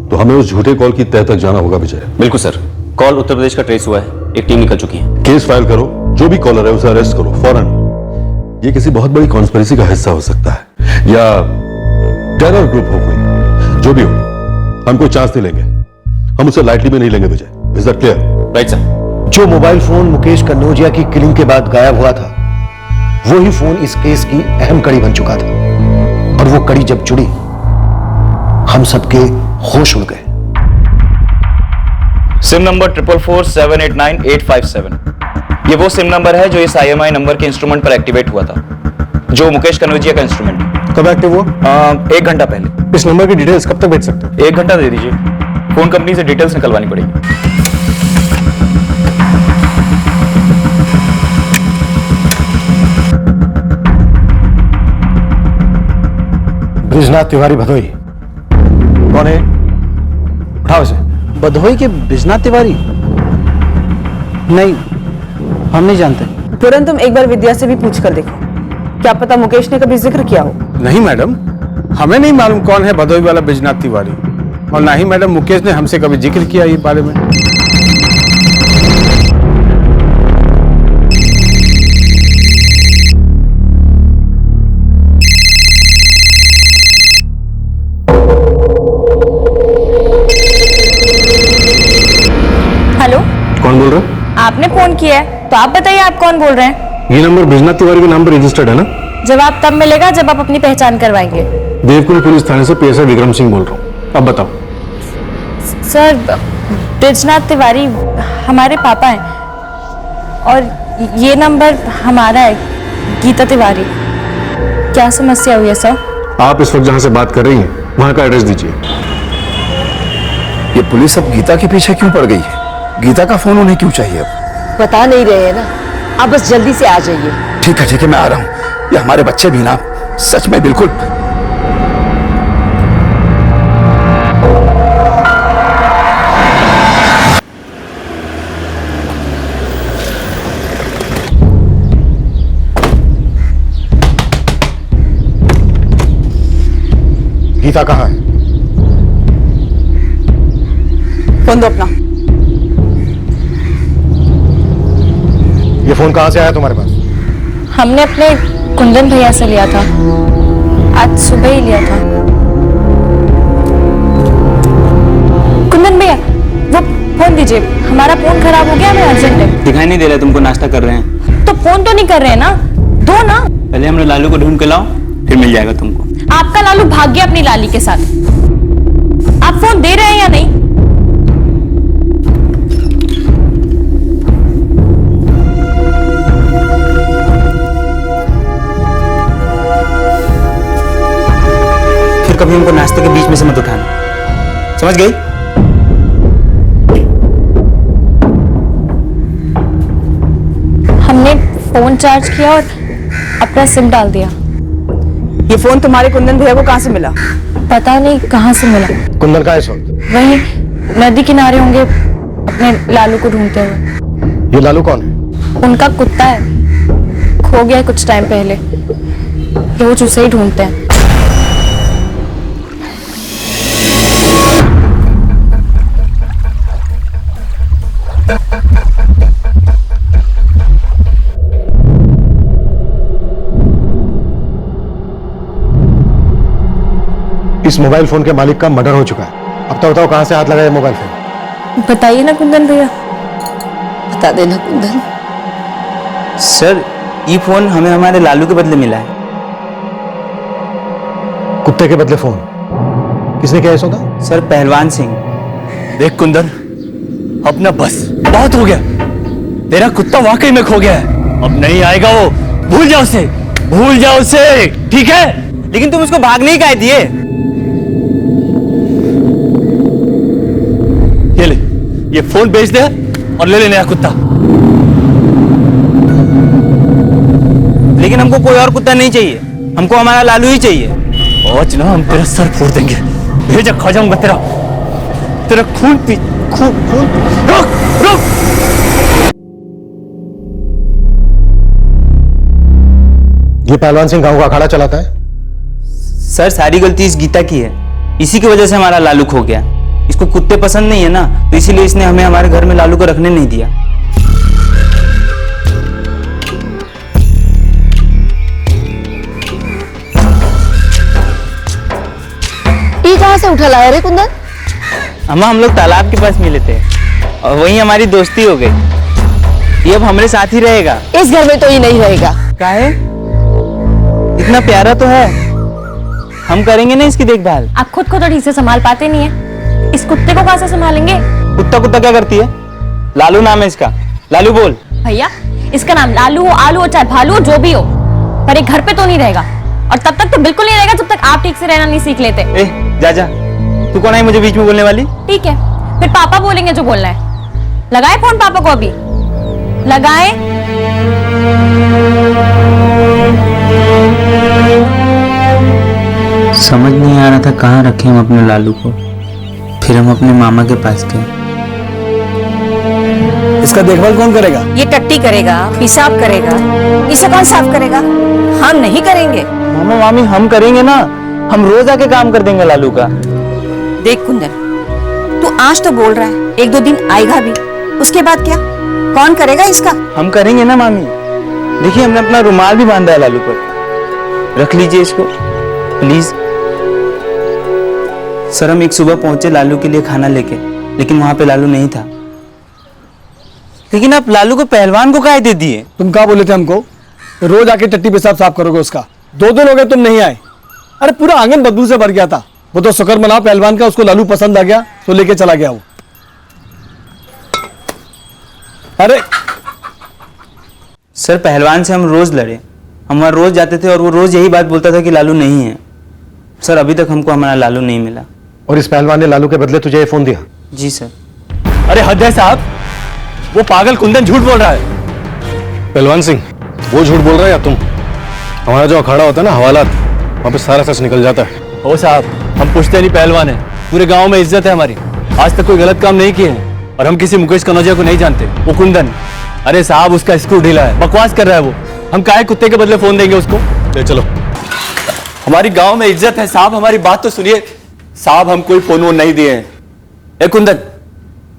तो हमें उस झूठे कॉल की तह तक जाना होगा विजय। बिल्कुल सर, कॉल उत्तर प्रदेश का ट्रेस हुआ है, एक टीम निकल चुकी है। केस फाइल करो, जो भी कॉलर है उसे अरेस्ट करो फौरन। ये किसी बहुत बड़ी कॉन्स्पिरेसी का हिस्सा हो सकता है या टेरर ग्रुप हो कोई, जो भी हो हम कोई चांस नहीं लेंगे, हम उसे लाइटली में नहीं लेंगे Vijay. Is that clear? Right sir. जो मोबाइल फोन मुकेश कन्नौजिया की किलिंग के बाद गायब हुआ था, वही फोन इस केस की अहम कड़ी बन चुका था, और वो कड़ी जब जुड़ी हम सबके होश उड़ गए। SIM number 444789857। ये वो सिम नंबर है जो इस IMI नंबर के इंस्ट्रूमेंट पर एक्टिवेट हुआ था, जो मुकेश कन्नौजिया का इंस्ट्रूमेंट। कब एक्टिव हुआ? 1 घंटा पहले। इस नंबर की डिटेल्स कब तक भेज सकते हैं? 1 घंटा दे दीजिए, फोन कंपनी से डिटेल्स निकलवानी पड़ेगी। ब्रिजनाथ तिवारी भदोई कौन है? उठाओ इसे। बधोई के ब्रिजनाथ तिवारी? नहीं, हम नहीं जानते। पूरन, तुम एक बार विद्या से भी पूछ कर देखो, क्या पता मुकेश ने कभी जिक्र किया हो। नहीं मैडम, हमें नहीं मालूम कौन है भदोई वाला ब्रिजनाथ तिवारी, और ना ही मैडम मुकेश ने हमसे कभी जिक्र किया ये बारे में। कौन बोल रहे हैं? आपने फोन किया है तो आप बताइए आप कौन बोल रहे हैं। ये नंबर बिजनाथ तिवारी के नाम पर रजिस्टर्ड है ना? जवाब तब मिलेगा जब आप अपनी पहचान करवाएंगे। देवकुंज पुलिस थाने से पीएसआई विक्रम सिंह बोल रहा हूँ। अब बताओ। सर, बिजनाथ तिवारी हमारे पापा हैं और ये नंबर हमारा है, गीता तिवारी। क्या समस्या हुई है सर? आप इस वक्त जहां से बात कर रही हैं वहां का एड्रेस दीजिए। ये पुलिस अब गीता के पीछे क्यों पड़ गई है? गीता का फोन उन्हें क्यों चाहिए अब? बता नहीं रहे हैं ना, आप बस जल्दी से आ जाइए। ठीक है मैं आ रहा हूँ। ये हमारे बच्चे भी ना सच में बिल्कुल। गीता कहाँ है? फोन दो अपना। ये फोन कहाँ से आया तुम्हारे पास? हमने अपने कुंदन भैया से लिया था, आज सुबह ही लिया था। कुंदन भैया वो फोन दीजिए, हमारा फोन खराब हो गया, हमें अर्जेंट है। दिखाई नहीं दे रहा तुमको नाश्ता कर रहे हैं तो फोन तो नहीं कर रहे हैं ना, दो ना। पहले हमने लालू को ढूंढ के लाओ फिर मिल जाएगा तुमको। आपका लालू भाग गया अपनी लाली के साथ। आप फोन दे रहे हैं या नहीं? फिर कभी हमको नाश्ते के बीच में से मत उठाना, समझ गई? हमने फोन चार्ज किया और अपना सिम डाल दिया। ये फोन तुम्हारे कुंदन भैया को कहाँ से मिला? पता नहीं कहाँ से मिला। कुंदन कहाँ है इस वक्त? वही नदी किनारे होंगे अपने लालू को ढूंढते हुए। ये लालू कौन है? उनका कुत्ता है, खो गया कुछ टाइम पहले, रोज उसे ही ढूंढते हैं। इस मोबाइल फोन के मालिक का मर्डर हो चुका है। अब तो बताओ कहां से हाथ लगा ये मोबाइल फोन? बताइए ना कुंदन भैया। बता देना कुंदन। सर ये फोन हमें हमारे लालू के बदले मिला है। कुत्ते के बदले फोन? किसने किया सौदा? सर पहलवान सिंह। देख कुंदन, अपना बस बहुत हो गया। तेरा कुत्ता वाकई में खो गया है, अब नहीं आएगा वो। भूल जाओ उसे, भूल जाओ उसे, ठीक है? लेकिन तुम उसको भागने ही कह दिए। ये ले, ये फोन बेच दे और ले ले नया कुत्ता। लेकिन हमको कोई और कुत्ता नहीं चाहिए, हमको हमारा लालू ही चाहिए। आज ना हम तेरा सर फोड़ देंगे, भेजा खा जाऊंगा तेरा खून पी खून। रुक रुक। ये पहलवान सिंह गांव का अखाड़ा चलाता है? सर सारी गलती इस गीता की है, इसी की वजह से हमारा लालू खो गया। इसको कुत्ते पसंद नहीं है ना, तो इसीलिए इसने हमें हमारे घर में लालू को रखने नहीं दिया। ये कहाँ से उठा लाया रे कुंदन? अम्मा हम लोग तालाब के पास मिले थे और वहीं हमारी दोस्ती हो गई। ये अब हमारे साथ ही रहेगा। इस घर में तो ये नहीं रहेगा। काहे? इतना प्यारा तो है, हम करेंगे ना इसकी देखभाल। आप खुद को तो ठीक से संभाल पाते नहीं है, इस कुत्ते को कहाँ से संभालेंगे? कुत्ता क्या करती है? लालू नाम है इसका, लालू बोल। भैया इसका नाम लालू हो, आलू हो, चाहे भालू हो, जो भी हो, पर एक घर पे तो नहीं रहेगा। और तब तक तो बिल्कुल नहीं रहेगा जब तक आप ठीक से रहना नहीं सीख लेते। जा तू कौन है मुझे बीच में बोलने वाली? ठीक है फिर पापा बोलेंगे जो बोलना है। लगाए फोन पापा को, अभी लगाए। समझ नहीं आ रहा था कहाँ रखे हम अपने लालू को। फिर हम अपने मामा के पास गए। इसका देखभाल कौन करेगा? ये टट्टी करेगा, पेशाब करेगा, इसे कौन साफ करेगा? हम नहीं करेंगे। मामा मामी हम करेंगे ना, हम रोज आके काम कर देंगे लालू का। देख कुंदन, तू आज तो बोल रहा है, एक दो दिन आएगा भी, उसके बाद क्या? कौन करेगा इसका? हम करेंगे ना मामी। देखिए हमने अपना रुमाल भी बांधा है लालू पर, रख लीजिए इसको प्लीज। सर हम एक सुबह पहुंचे लालू के लिए खाना लेके, लेकिन वहां पे लालू नहीं था। लेकिन आप लालू को पहलवान को काहे दे दिए? तुम क्या बोले थे हमको? रोज आके टट्टी पेशाब साफ करोगे उसका। 2 दिन हो गए तुम नहीं आए। अरे पूरा आंगन बदबू से भर गया था। वो तो शुक्र मनाओ पहलवान का, उसको लालू पसंद आ गया तो लेके चला गया वो। अरे सर पहलवान से हम रोज लड़े, हम वहाँ रोज जाते थे और वो रोज यही बात बोलता था कि लालू नहीं है। सर अभी तक हमको हमारा लालू नहीं मिला। और इस पहलवान ने लालू के बदले तुझे ये फोन दिया? जी सर। अरे हद है साहब, वो पागल कुंदन झूठ बोल रहा है। पहलवान सिंह, वो झूठ बोल रहा है या तुम? हमारा जो अखाड़ा होता है ना हवालात, वहां पे सारा सच निकल जाता है। ओ साहब, हम पुश्तैनी नहीं पहलवान है, पूरे गांव में इज्जत है हमारी। आज तक कोई गलत काम नहीं किए हैं और हम किसी मुकेश कनौजिया को नहीं जानते। वो कुंदन, अरे साहब उसका स्क्रू ढीला है, बकवास कर रहा है वो। हम काहे कुत्ते के बदले फोन देंगे उसको? ले चलो। हमारी गांव में इज्जत है साहब, हमारी बात तो सुनिए साहब। हम कोई फोन वोन नहीं दिए हैं। ए कुंदन,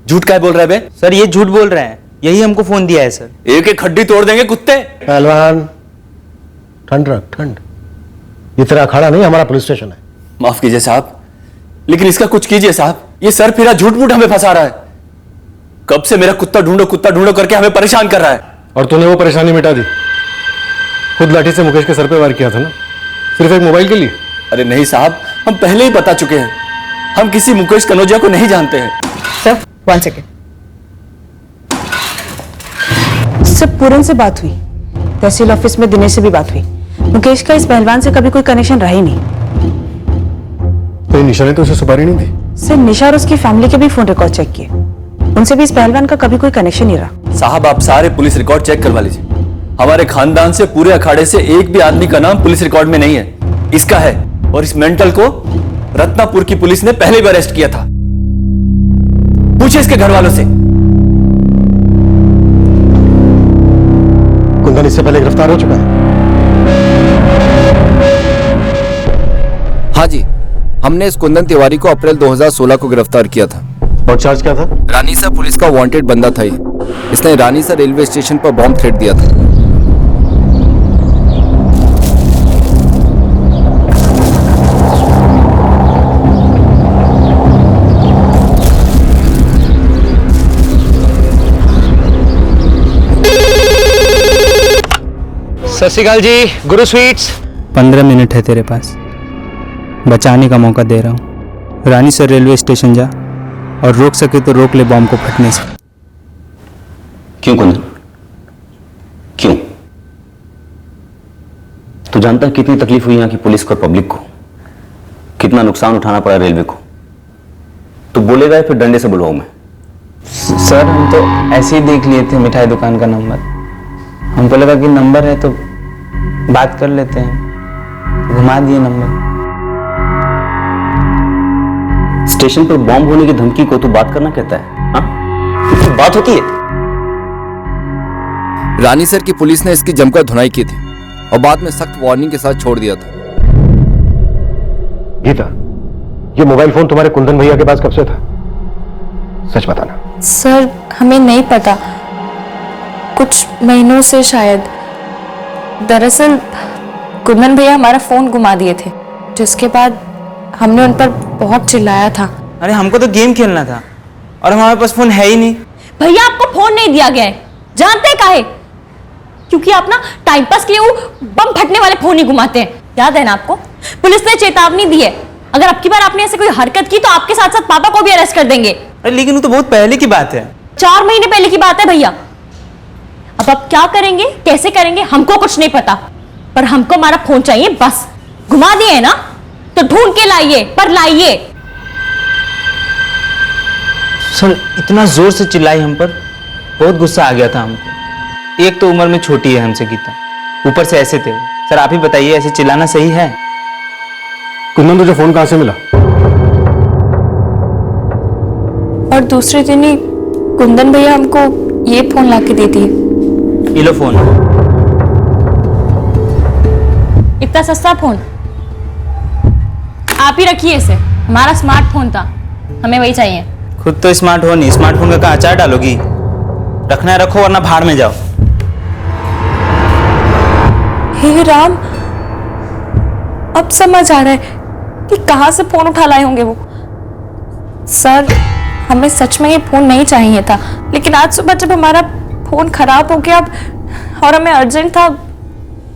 झूठ काहे बोल रहा है बे? सर ये झूठ बोल रहे हैं, यही हमको फोन दिया है सर। एक एक हड्डी तोड़ देंगे कुत्ते। पहलवान ठंड रख, ठंड। ये तेरा अखाड़ा नहीं, हमारा पुलिस स्टेशन है। माफ कीजिए साहब, लेकिन इसका कुछ कीजिए साहब। ये सर फिरा झूठ मूठ हमें फंसा रहा है। कब से मेरा कुत्ता ढूंढो करके हमें परेशान कर रहा है। और तूने वो परेशानी मिटा दी, खुद लाठी से मुकेश के सर पे वार किया था ना, सिर्फ एक मोबाइल के लिए। अरे नहीं साहब, हम पहले ही बता चुके हैं, हम किसी मुकेश कनौजिया को नहीं जानते हैं। Sir 1 second. सर पूरन से बात हुई, तहसील ऑफिस में दिनेश से भी बात हुई। मुकेश का इस पहलवान से कभी कोई कनेक्शन रहा ही नहीं। तो निशा ने तो उसे सुपारी नहीं दी? सर निशा और उसकी फैमिली के भी फोन रिकॉर्ड चेक किए, उनसे भी इस पहलवान का कभी कोई कनेक्शन नहीं रहा। साहब आप सारे पुलिस रिकॉर्ड चेक करवा लीजिए। हमारे खानदान से, पूरे अखाड़े से एक भी आदमी का नाम पुलिस रिकॉर्ड में नहीं है। इसका है, और इस मेंटल को रत्नापुर की पुलिस ने पहले भी अरेस्ट किया था। पूछिए इसके घर वालों से। कुंदन इससे पहले गिरफ्तार हो चुका है? हाँ जी, हमने इस कुंदन तिवारी को अप्रैल 2016 को गिरफ्तार किया था। और चार्ज क्या था? रानीसा पुलिस का वांटेड बंदा था ये। इसने रानीसा रेलवे स्टेशन पर बॉम्ब थ्रेट दिया था। सत श्री अकाल जी, गुरु स्वीट्स। 15 मिनट है तेरे पास, बचाने का मौका दे रहा हूँ। रानी सर रेलवे स्टेशन जा और रोक सके तो रोक ले बॉम्ब को फटने से। क्यों कुंदन, क्यों? तू जानता है कितनी तकलीफ हुई यहाँ की पुलिस को और पब्लिक को, कितना नुकसान उठाना पड़ा रेलवे को। तू बोलेगा या फिर डंडे से बुलवाऊं मैं? सर हम तो ऐसे ही देख लिए थे मिठाई दुकान का नंबर, हमको लगा कि नंबर है तो बात कर लेते हैं, घुमा दिए नंबर। स्टेशन पर बॉम्ब होने की धमकी को तू बात करना कहता है? हाँ, बात होती है। रानी सर की पुलिस ने इसकी जमकर धुनाई की थी और बाद में सख्त वार्निंग के साथ छोड़ दिया था। गीता, ये मोबाइल फोन तुम्हारे कुंदन भैया के पास कब से था? सच बताना। सर हमें नहीं पता, कुछ महीनों से शायद। दरअसल कुंदन भैया हमारा फोन गुमा दिए थे, जिसके बाद हमने उन पर बहुत चिल्लाया था। अरे हमको तो गेम खेलना था और हमारे पास फोन है ही नहीं। भैया आपको फोन नहीं दिया गया है, जानते काहे? क्योंकि आप ना टाइम पास के लिए वो बम फटने वाले फोन ही घुमाते हैं। याद है ना आपको? पुलिस ने चेतावनी दी है, अगर अब की बार आपने ऐसे कोई हरकत की तो आपके साथ साथ पापा को भी अरेस्ट कर देंगे। अरे लेकिन वो तो बहुत पहले की बात है। 4 महीने पहले की बात है भैया। अब आप क्या करेंगे, कैसे करेंगे, हमको कुछ नहीं पता, पर हमको हमारा फोन चाहिए बस। घुमा दिए है ना तो ढूंढ के लाइए, पर लाइए। सर इतना जोर से चिल्लाई हम पर, बहुत गुस्सा आ गया था हमको। एक तो उम्र में छोटी है हमसे गीता, ऊपर से ऐसे थे। सर आप ही बताइए, ऐसे चिल्लाना सही है? कुंदन तुझे फोन कहां से मिला? और दूसरे दिन ही कुंदन भैया हमको ये फोन लाके दे दिए। ये लो फोन। इतना सस्ता फोन आप ही रखिए इसे, हमारा स्मार्टफोन था, हमें वही चाहिए। खुद तो स्मार्ट हो नहीं, स्मार्टफोन का कहाँ अचार डालोगी? रखना है रखो वरना भाड़ में जाओ। हे राम, अब समझ आ रहा है कि कहां से फोन उठा लाए होंगे वो। सर हमें सच में ये फोन नहीं चाहिए था, लेकिन आज सुबह जब हमारा फोन खराब हो गया और हमें अर्जेंट था,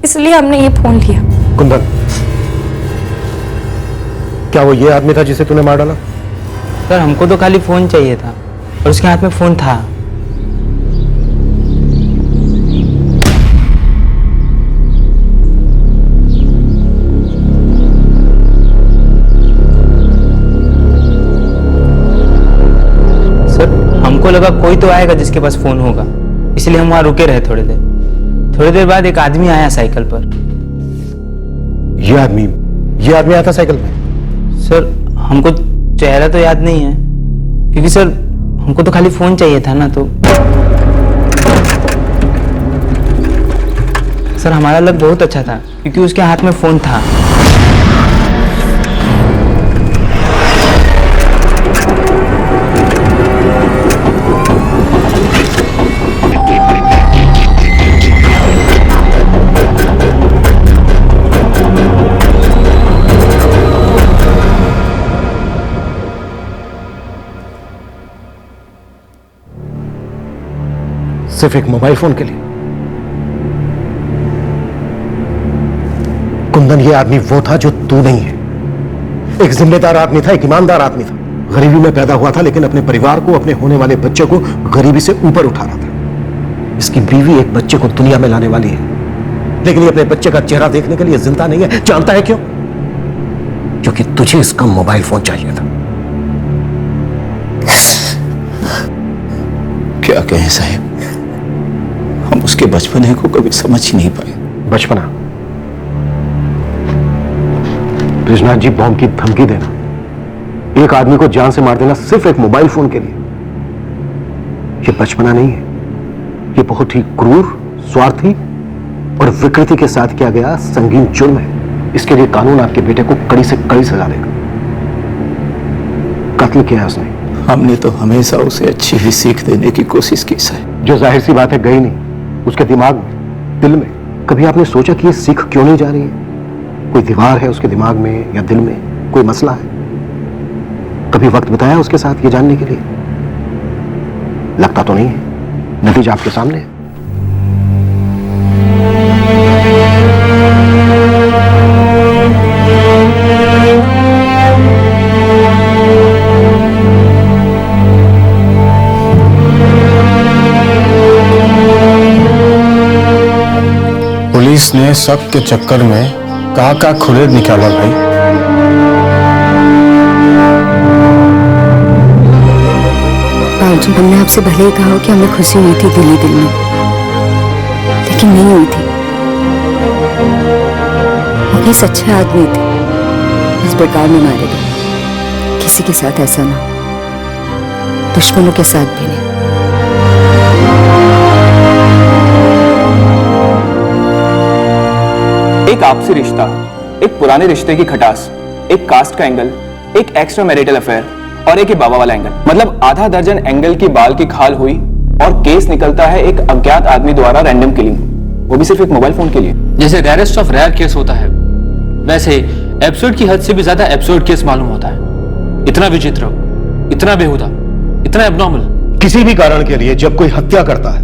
इसलिए हमने ये फोन लिया। कुंदन, क्या वो ये आदमी था जिसे तूने मार डाला? सर हमको तो खाली फोन चाहिए था और उसके हाथ में फोन था। हमको लगा कोई तो आएगा जिसके पास फोन होगा, इसलिए हम वहां रुके रहे थोड़ी देर बाद एक आदमी आया साइकिल पर। ये आदमी आया था साइकिल पे? सर हमको चेहरा तो याद नहीं है, क्योंकि सर हमको तो खाली फोन चाहिए था ना, तो सर हमारा लक बहुत अच्छा था क्योंकि उसके हाथ में फोन था। सिर्फ एक मोबाइल फोन के लिए? कुंदन, ये आदमी वो था जो तू नहीं है। एक जिम्मेदार आदमी था, एक ईमानदार आदमी था। गरीबी में पैदा हुआ था लेकिन अपने परिवार को, अपने होने वाले बच्चे को गरीबी से ऊपर उठा रहा था। इसकी बीवी एक बच्चे को दुनिया में लाने वाली है, लेकिन ये अपने बच्चे का चेहरा देखने के लिए जिंदा नहीं है। जानता है क्यों? क्योंकि तुझे इसका मोबाइल फोन चाहिए था। क्या कहें साहब, हम उसके बचपने को कभी समझ ही नहीं पाए। बचपना? कृष्णा जी, बॉम्ब की धमकी देना, एक आदमी को जान से मार देना सिर्फ एक मोबाइल फोन के लिए, ये बचपना नहीं है। ये बहुत ही क्रूर, स्वार्थी और विकृति के साथ किया गया संगीन जुर्म है। इसके लिए कानून आपके बेटे को कड़ी से कड़ी सजा देगा। कत्ल किया है उसने। हमने तो हमेशा उसे अच्छी ही सीख देने की कोशिश की साहब। जो जाहिर सी बात है गई नहीं, उसके दिमाग में, दिल में। कभी आपने सोचा कि ये सीख क्यों नहीं जा रही है? कोई दीवार है उसके दिमाग में या दिल में? कोई मसला है? कभी वक्त बिताया उसके साथ ये जानने के लिए? लगता तो नहीं है। नतीजा आपके सामने है। पुलिस ने शक के चक्कर में का खुलेद निकाला भाई। बाबूजी, हमने आपसे भले ही कहा हो कि हमें खुशी हुई थी दिल ही दिल में, लेकिन नहीं हुई थी। मुकेश अच्छे आदमी थे, इस प्रकार में मारे गए। किसी के साथ ऐसा ना, दुश्मनों के साथ भी नहीं। एक आपसी रिश्ता, एक पुराने रिश्ते की खटास, एक कास्ट का एंगल, एक एक्स्ट्रा मैरिटल अफेयर और एक बाबा वाला एंगल। मतलब आधा दर्जन एंगल की बाल की खाल हुई और केस निकलता है एक अज्ञात आदमी द्वारा रैंडम किलिंग, वो भी सिर्फ एक मोबाइल फोन के लिए। जैसे रेयरेस्ट ऑफ रेयर केस होता है, वैसे एब्सर्ड की हद से भी ज्यादा एब्सर्ड केस मालूम होता है। इतना विचित्र, इतना बेहुदा, इतना एबनॉर्मल। किसी भी कारण के लिए जब कोई हत्या करता है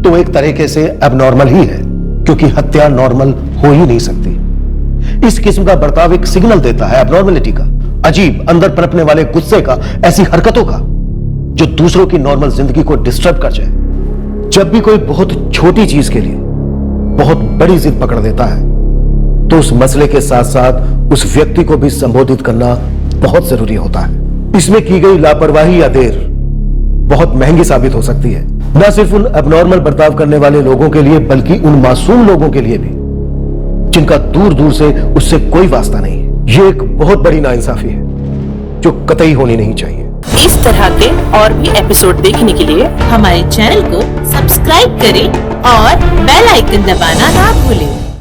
तो एक तरीके से एबनॉर्मल ही है, क्योंकि हत्या नॉर्मल हो ही नहीं सकती। इस किस्म का बर्ताव एक सिग्नल देता है एबनॉर्मलिटी का, अजीब अंदर पनपने वाले गुस्से का, ऐसी हरकतों का जो दूसरों की नॉर्मल जिंदगी को डिस्टर्ब कर जाए। जब भी कोई बहुत छोटी चीज के लिए बहुत बड़ी जिद पकड़ लेता है तो उस मसले के साथ साथ उस व्यक्ति को भी संबोधित करना बहुत जरूरी होता है। इसमें की गई लापरवाही या देर बहुत महंगी साबित हो सकती है, न सिर्फ उन एबनॉर्मल बर्ताव करने वाले लोगों के लिए बल्कि उन मासूम लोगों के लिए भी जिनका दूर दूर से उससे कोई वास्ता नहीं है। ये एक बहुत बड़ी नाइंसाफी है जो कतई होनी नहीं चाहिए। इस तरह के और भी एपिसोड देखने के लिए हमारे चैनल को सब्सक्राइब करें और बेल आइकन दबाना ना भूलें।